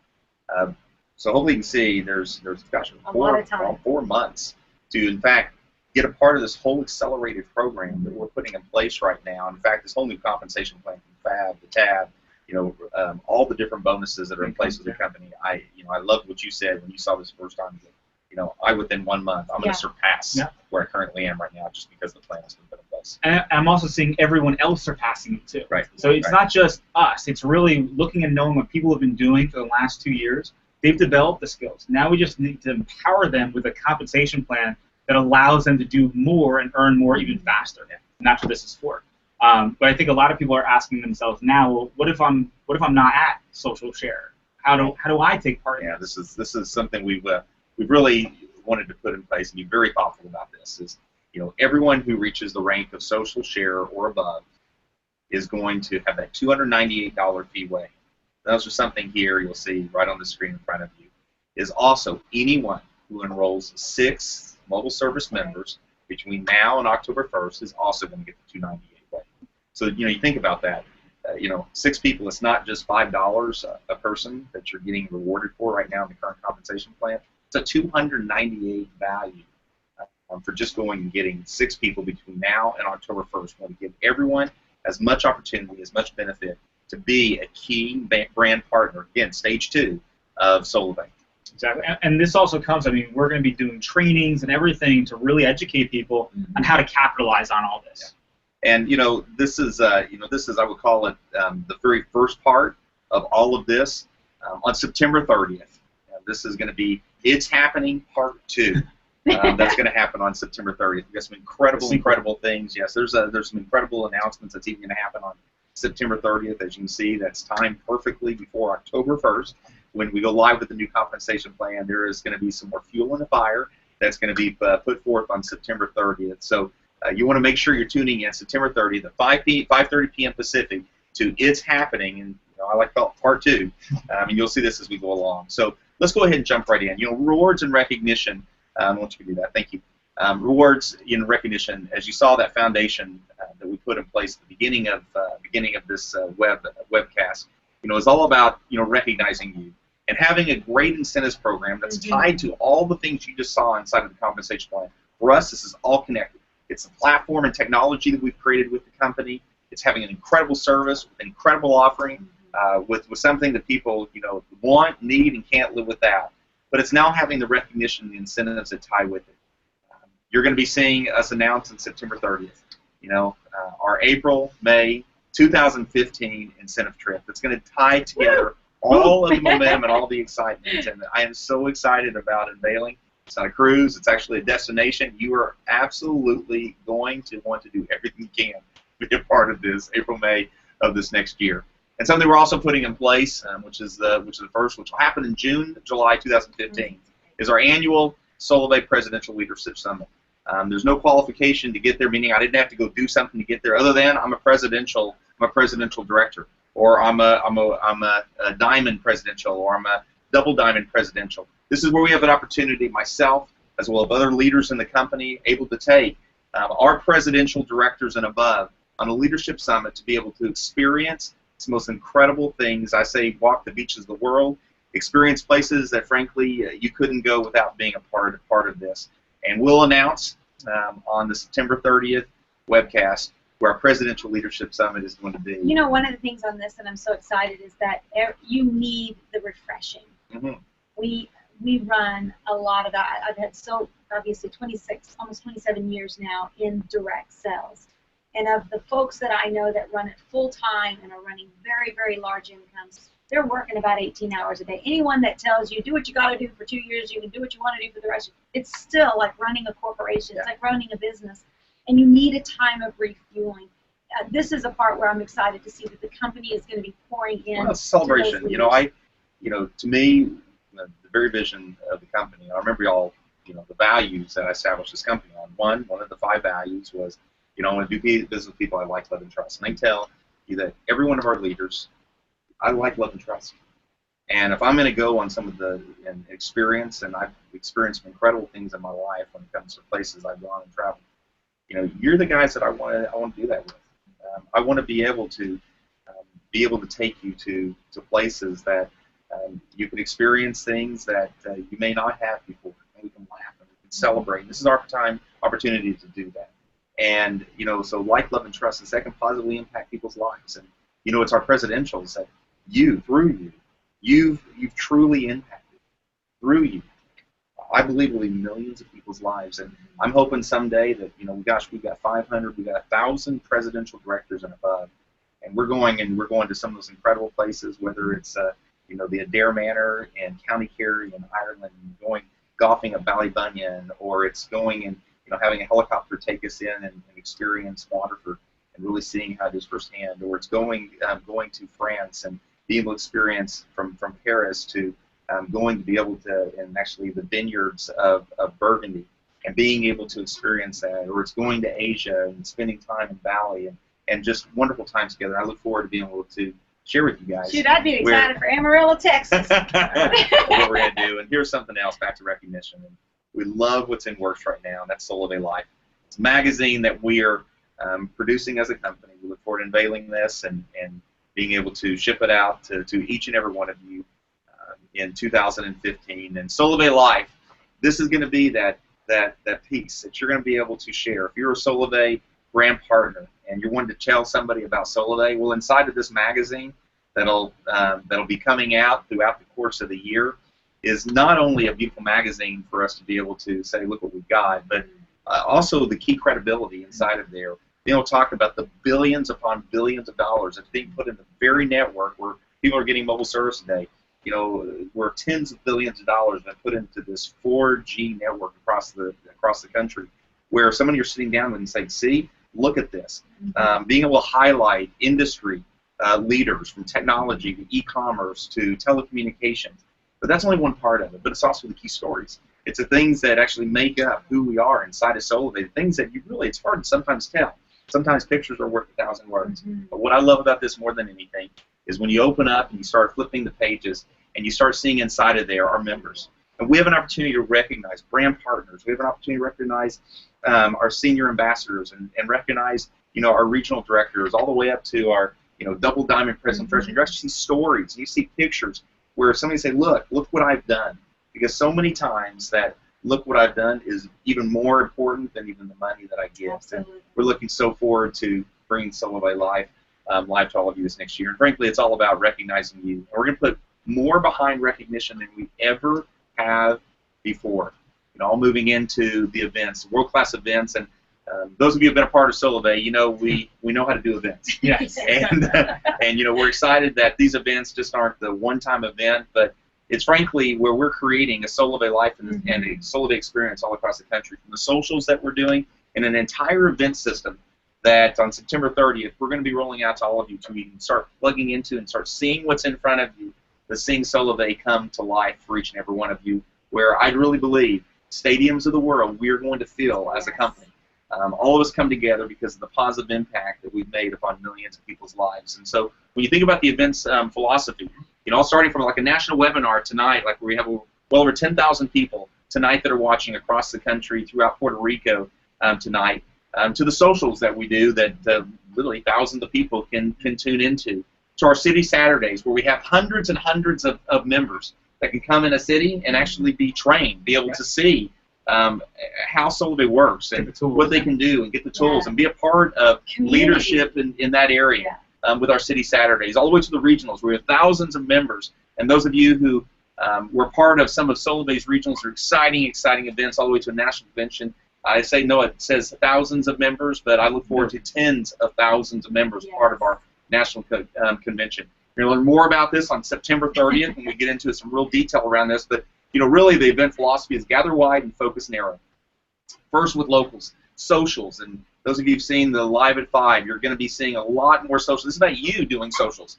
So hopefully you can see there's gosh, A lot of time. 4 months to, in fact, get a part of this whole accelerated program that we're putting in place right now. In fact, this whole new compensation plan from FAB to TAB, all the different bonuses that are in place with the company. I loved what you said when you saw this first time. I within 1 month, I'm going Yeah. to surpass Yeah. where I currently am right now, just because the plan has been put in place. And I'm also seeing everyone else surpassing it too. Right. So it's Right. not just us. It's really looking and knowing what people have been doing for the last 2 years. They've developed the skills. Now we just need to empower them with a compensation plan that allows them to do more and earn more even faster. And that's what this is for. But I think a lot of people are asking themselves now, well, what if I'm not at social share? How do I take part in Yeah, this? this is something we've really wanted to put in place and be very thoughtful about. This is, everyone who reaches the rank of social share or above is going to have that $298 fee waived. Those are something here you'll see right on the screen in front of you. Is also anyone who enrolls 6 mobile service members between now and October 1st is also going to get the $298 waived. So you think about that. 6 people, it's not just $5 a person that you're getting rewarded for right now in the current compensation plan. It's a $298 value for just going and getting 6 people between now and October 1st. We want to give everyone as much opportunity, as much benefit to be a key brand partner, again, stage 2 of Solavei. Exactly. And this also comes, we're going to be doing trainings and everything to really educate people on how to capitalize on all this. And this is I would call it the very first part of all of this. On September 30th, this is going to be It's Happening Part 2. That's going to happen on September 30th. We've got some incredible things. Yes, there's some incredible announcements that's even going to happen on September 30th. As you can see, that's timed perfectly before October 1st. When we go live with the new compensation plan, there is going to be some more fuel in the fire that's going to be put forth on September 30th. So you want to make sure you're tuning in September 30th at 5:30 p.m. Pacific to It's Happening, and I like to call it Part 2. And you'll see this as we go along. So let's go ahead and jump right in. Rewards and recognition. I want you to do that. Thank you. Rewards in recognition. As you saw, that foundation that we put in place at the beginning of this webcast, is all about recognizing you and having a great incentives program that's tied to all the things you just saw inside of the compensation plan. For us, this is all connected. It's the platform and technology that we've created with the company. It's having an incredible service, an incredible offering, with something that people want, need, and can't live without. But it's now having the recognition and the incentives that tie with it. You're going to be seeing us announce on September 30th, our April-May 2015 incentive trip. That's going to tie together all of the momentum and all the excitement. And I am so excited about unveiling. It's not a cruise. It's actually a destination. You are absolutely going to want to do everything you can to be a part of this April-May of this next year. And something we're also putting in place, which is the first, which will happen in July 2015, is our annual Solavei Presidential Leadership Summit. There's no qualification to get there, meaning I didn't have to go do something to get there, other than I'm a presidential I'm a presidential director, or I'm a diamond presidential, or I'm a double diamond presidential. This is where we have an opportunity, myself, as well as other leaders in the company, able to take our presidential directors and above on a leadership summit to be able to experience some most incredible things. I say walk the beaches of the world, experience places that, frankly, you couldn't go without being a part of this. And we'll announce on the September 30th webcast where our Presidential Leadership Summit is going to be. You know, one of the things on this, and I'm so excited, is that you need the refreshing. Mm-hmm. We run a lot of that. I've had obviously 26, almost 27 years now in direct sales. And of the folks that I know that run it full time and are running very, very large incomes, they're working about 18 hours a day. Anyone that tells you, do what you got to do for 2 years, you can do what you want to do for the rest, it's still like running a corporation. Yeah. It's like running a business. And you need a time of refueling. This is a part where I'm excited to see that the company is going to be pouring in. Well, it's a celebration. To me, the very vision of the company, I remember y'all, the values that I established this company on. One of the 5 values was, I want to do business with people I like, love, and trust. And I can tell you that every one of our leaders, I like, love, and trust. And if I'm going to go on some of the experience, and I've experienced some incredible things in my life when it comes to places I've gone and traveled, you're the guys that I want to do that with. I want to be able to take you to places that you can experience things that you may not have before, and we can laugh and we can celebrate. This is our opportunity to do that. And so like, love, and trust, that can positively impact people's lives. And it's our presidentials that through you've truly impacted. Through you, I believe will be millions of people's lives. And I'm hoping someday that we've got 500, we've got 1,000 presidential directors and above, and we're going to some of those incredible places, whether it's the Adair Manor in County Kerry in Ireland, going golfing at Ballybunion, or it's going and having a helicopter take us in and experience Waterford and really seeing how it is firsthand, or it's going to France and being able to experience from Paris to going to be able to, and actually the vineyards of Burgundy, and being able to experience that, or it's going to Asia and spending time in Bali and just wonderful times together. I look forward to being able to share with you guys. Shoot, I'd be excited for Amarillo, Texas. What we're going to do. And here's something else, back to recognition. And we love what's in works right now, and that's Solavei Life. It's a magazine that we are producing as a company. We look forward to unveiling this and being able to ship it out to each and every one of you in 2015. And Solavei Life, this is going to be that piece that you're going to be able to share. If you're a Solavei brand partner and you're wanting to tell somebody about Solavei, well, inside of this magazine that'll be coming out throughout the course of the year is not only a beautiful magazine for us to be able to say, look what we've got, but also the key credibility inside of there. Talk about the billions upon billions of dollars that's being put in the very network where people are getting mobile service today. Where tens of billions of dollars have been put into this 4G network across the country, where somebody you're sitting down with and saying, see, look at this. Being able to highlight industry leaders from technology to e-commerce to telecommunications. But that's only one part of it, but it's also the key stories. It's the things that actually make up who we are inside of Solavei, the things that it's hard to sometimes tell. Sometimes pictures are worth 1,000 words. But what I love about this more than anything is when you open up and you start flipping the pages and you start seeing inside of there our members. And we have an opportunity to recognize brand partners. We have an opportunity to recognize our senior ambassadors and recognize our regional directors all the way up to our double diamond president treasurer. You actually see stories, you see pictures where somebody say, look what I've done. Because so many times that look what I've done is even more important than even the money that I give. Absolutely. And we're looking so forward to bringing Solavei Life live to all of you this next year. And frankly, it's all about recognizing you. And we're going to put more behind recognition than we ever have before. All moving into the events, world-class events. And those of you who have been a part of Solavei, we know how to do events. Yes. And we're excited that these events just aren't the one-time event, but it's frankly where we're creating a Solavei Life and a Solavei experience all across the country, from the socials that we're doing and an entire event system that on September 30th we're going to be rolling out to all of you so you can start plugging into and start seeing what's in front of you, to seeing Solavei come to life for each and every one of you, where I really believe stadiums of the world we are going to fill as a company. All of us come together because of the positive impact that we've made upon millions of people's lives. And so when you think about the event's philosophy, all starting from like a national webinar tonight, like where we have well over 10,000 people tonight that are watching across the country, throughout Puerto Rico tonight, to the socials that we do that literally thousands of people can tune into, to our city Saturdays where we have hundreds and hundreds of members that can come in a city and actually be trained, be able to see how Solavei works and what they can do and get the tools and be a part of leadership in that area with our city Saturdays, all the way to the regionals where we have thousands of members. And those of you who were part of some of Solavei's regionals are exciting events, all the way to a national convention. I say no, it says thousands of members, but I look forward to tens of thousands of members part of our national convention. You're going to learn more about this on September 30th when we get into some real detail around this. But really the event philosophy is gather wide and focus narrow. First with locals, socials, and those of you who've seen the Live at 5, you're going to be seeing a lot more socials. This is about you doing socials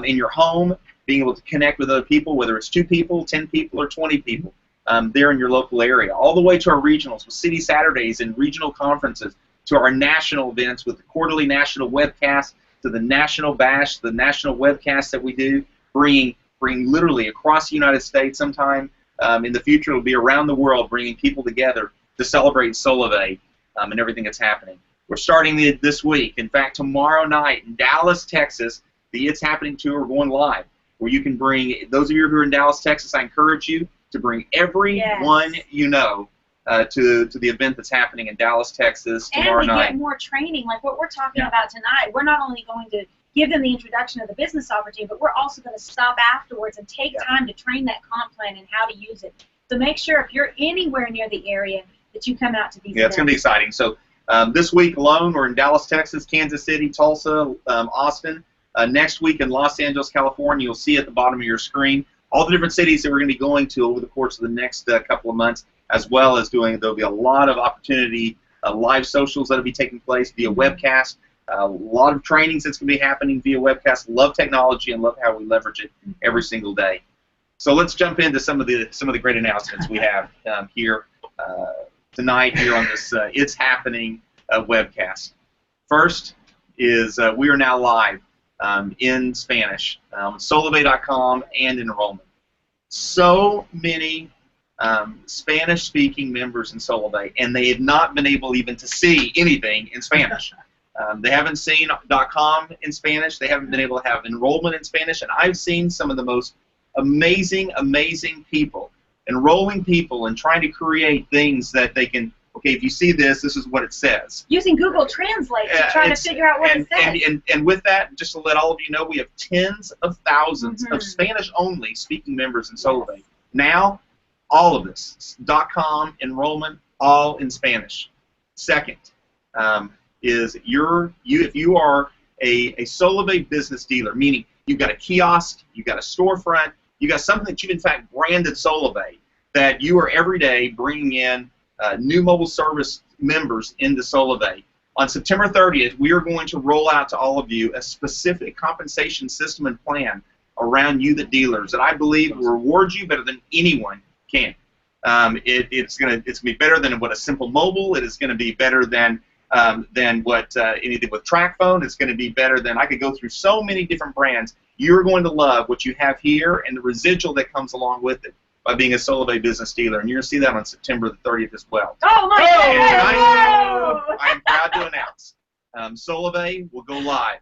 in your home, being able to connect with other people, whether it's 2 people, 10 people, or 20 people. There in your local area, all the way to our regionals with City Saturdays and regional conferences, to our national events with the quarterly national webcast, to the national bash, the national webcast that we do, bringing literally across the United States sometime. In the future, it'll be around the world, bringing people together to celebrate Solavei and everything that's happening. We're starting this week. In fact, tomorrow night in Dallas, Texas, the It's Happening tour are going live, where you can bring, those of you who are in Dallas, Texas, I encourage you to bring everyone you know to the event that's happening in Dallas, Texas tomorrow night. And we get more training, like what we're talking about tonight. We're not only going to give them the introduction of the business opportunity, but we're also going to stop afterwards and take time to train that comp plan and how to use it. So make sure if you're anywhere near the area that you come out to these events. It's going to be exciting. So this week alone, we're in Dallas, Texas, Kansas City, Tulsa, Austin. Next week in Los Angeles, California, you'll see at the bottom of your screen all the different cities that we're going to be going to over the course of the next couple of months, as well as there'll be a lot of opportunity, live socials that will be taking place via webcast, a lot of trainings that's going to be happening via webcast. Love technology and love how we leverage it every single day. So let's jump into some of the great announcements we have here tonight here on this It's Happening webcast. First is we are now live in Spanish, Solavei.com and enrollment. So many Spanish-speaking members in Solavei, and they have not been able even to see anything in Spanish. They haven't seen .com in Spanish. They haven't been able to have enrollment in Spanish, and I've seen some of the most amazing people enrolling people and trying to create things that they can. Okay, if you see this is what it says. Using Google Translate to try to figure out what it says. And with that, just to let all of you know, we have tens of thousands of Spanish-only speaking members in Solavei. Now, all of this, .com, enrollment, all in Spanish. Second, is if you are a Solavei business dealer, meaning you've got a kiosk, you've got a storefront, you've got something that you've in fact branded Solavei, that you are every day bringing in new mobile service members into Solavei. On September 30th, we are going to roll out to all of you a specific compensation system and plan around you, the dealers, that I believe will reward you better than anyone can. It's going to be better than what a simple mobile. It is going to be better than what anything with TrackPhone. It's going to be better than, I could go through so many different brands. You're going to love what you have here and the residual that comes along with it by being a Solavei business dealer, and you're going to see that on September the 30th as well. Oh my God! I'm proud to announce Solavei will go live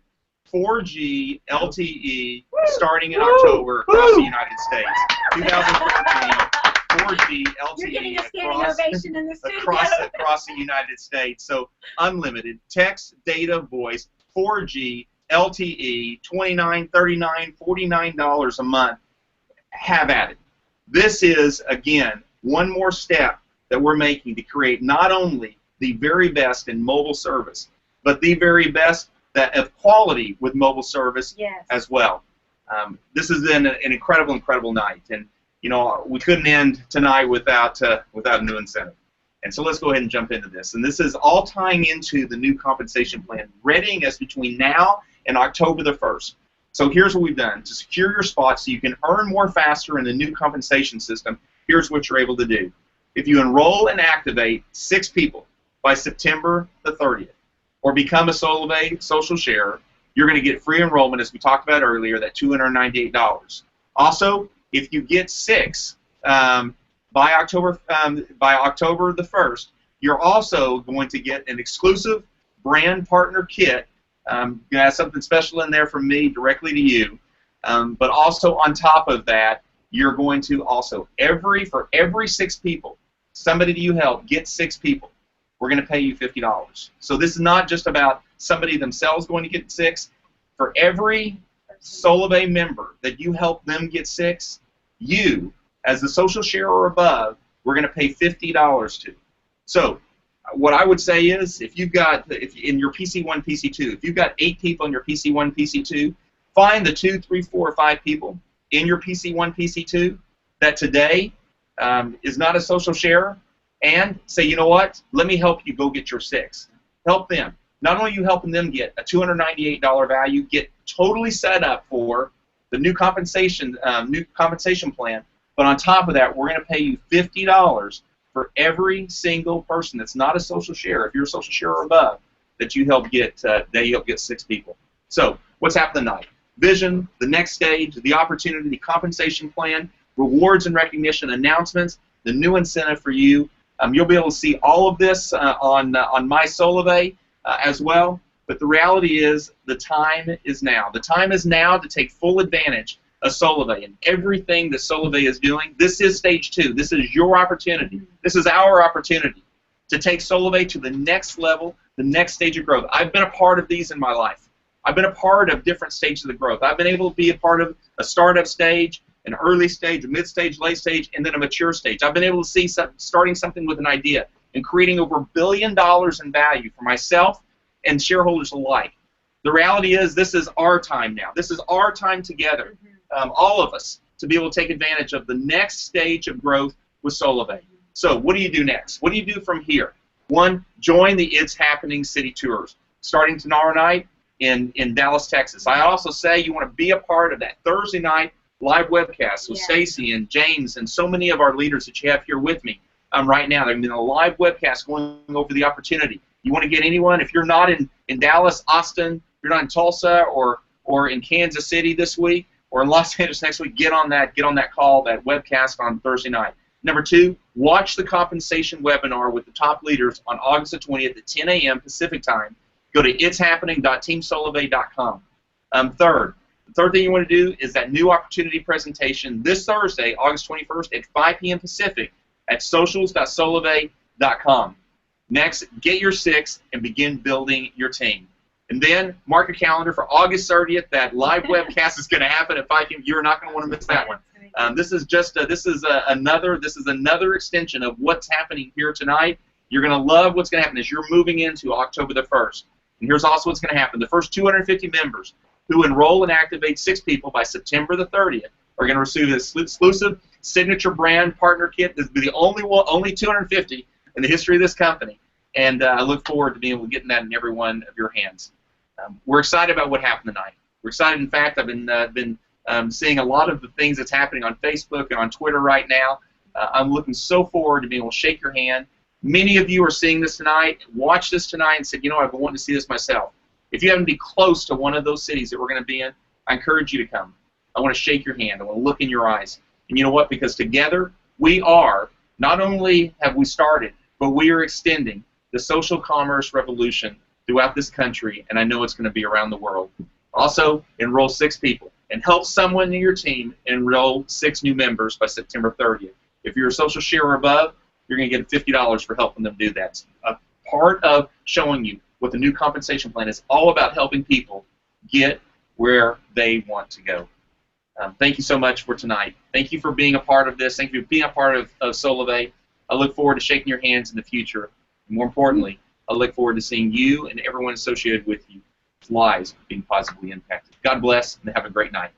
4G LTE starting in October across the United States. 2014. 4G LTE You're getting a standing ovation in the studio. across the United States. So unlimited text, data, voice, 4G LTE, $29, $39, $49 a month. Have at it. This is, again, one more step that we're making to create not only the very best in mobile service, but the very best of quality with mobile service as well. This has been an incredible night, and we couldn't end tonight without a new incentive. And so let's go ahead and jump into this. And this is all tying into the new compensation plan, readying us between now and October the 1st. So here's what we've done. To secure your spot so you can earn more faster in the new compensation system, here's what you're able to do. If you enroll and activate 6 people by September the 30th, or become a Solavei social sharer, you're going to get free enrollment, as we talked about earlier, that $298. Also, if you get 6 by October the 1st, you're also going to get an exclusive brand partner kit. You have something special in there from me directly to you. But also on top of that, you're going to also, for every 6 people, somebody that you help get 6 people, we're going to pay you $50. So this is not just about somebody themselves going to get 6. For every Solavei member that you help them get 6, you, as the social share or above, we're going to pay $50 to. So what I would say is, if you've got, in your PC1, PC2, if you've got 8 people in your PC1, PC2, find the 2, 3, 4, or 5 people in your PC1, PC2 that today is not a social sharer, and say, you know what, let me help you go get your 6. Help them. Not only are you helping them get a $298 value, get totally set up for the new compensation plan, but on top of that, we're going to pay you $50 for every single person that's not a social sharer. If you're a social sharer or above, that you help get 6 people. So what's happening tonight? Vision, the next stage, the opportunity, the compensation plan, rewards and recognition, announcements, the new incentive for you. You'll be able to see all of this on My Solavei as well. But the reality is, the time is now. The time is now to take full advantage of Solavei and everything that Solavei is doing. This is stage 2. This is your opportunity. This is our opportunity to take Solavei to the next level, the next stage of growth. I've been a part of these in my life. I've been a part of different stages of the growth. I've been able to be a part of a startup stage, an early stage, a mid-stage, late stage, and then a mature stage. I've been able to see starting something with an idea and creating over $1 billion in value for myself and shareholders alike. The reality is, this is our time now. This is our time together, all of us, to be able to take advantage of the next stage of growth with Solavei. So what do you do next? What do you do from here? 1, join the It's Happening City Tours, starting tomorrow night in Dallas, Texas. I also say you want to be a part of that Thursday night live webcast with Stacy and James and so many of our leaders that you have here with me right now. They're in a live webcast going over the opportunity. You want to get anyone, if you're not in Dallas, Austin, if you're not in Tulsa or in Kansas City this week or in Los Angeles next week, get on that call, that webcast on Thursday night. Number 2, watch the compensation webinar with the top leaders on August the 20th at 10 a.m. Pacific time. Go to itshappening.teamsolavei.com. The third thing you want to do is that new opportunity presentation this Thursday, August 21st at 5 p.m. Pacific at socials.solavei.com. Next, get your 6 and begin building your team. And then mark a calendar for August 30th. That live webcast is going to happen at 5 p.m. You're not going to want to miss that one. This is another extension of what's happening here tonight. You're going to love what's going to happen as you're moving into October the 1st. And here's also what's going to happen. The first 250 members who enroll and activate 6 people by September the 30th are going to receive this exclusive signature brand partner kit. This will be the only 250 in the history of this company. And I look forward to being able to get that in every one of your hands. We're excited about what happened tonight. We're excited. In fact, I've been seeing a lot of the things that's happening on Facebook and on Twitter right now. I'm looking so forward to being able to shake your hand. Many of you are seeing this tonight, watch this tonight, and said, you know, I've been wanting to see this myself. If you happen to be close to one of those cities that we're going to be in, I encourage you to come. I want to shake your hand. I want to look in your eyes. And you know what? Because together we are, not only have we started, but we are extending the social commerce revolution throughout this country, and I know it's going to be around the world. Also, enroll 6 people and help someone in your team enroll 6 new members by September 30th. If you're a social share or above, you're going to get $50 for helping them do that. It's a part of showing you what the new compensation plan is all about, helping people get where they want to go. Thank you so much for tonight. Thank you for being a part of this. Thank you for being a part of Solavei. I look forward to shaking your hands in the future. And more importantly, I look forward to seeing you and everyone associated with you, lives being positively impacted. God bless and have a great night.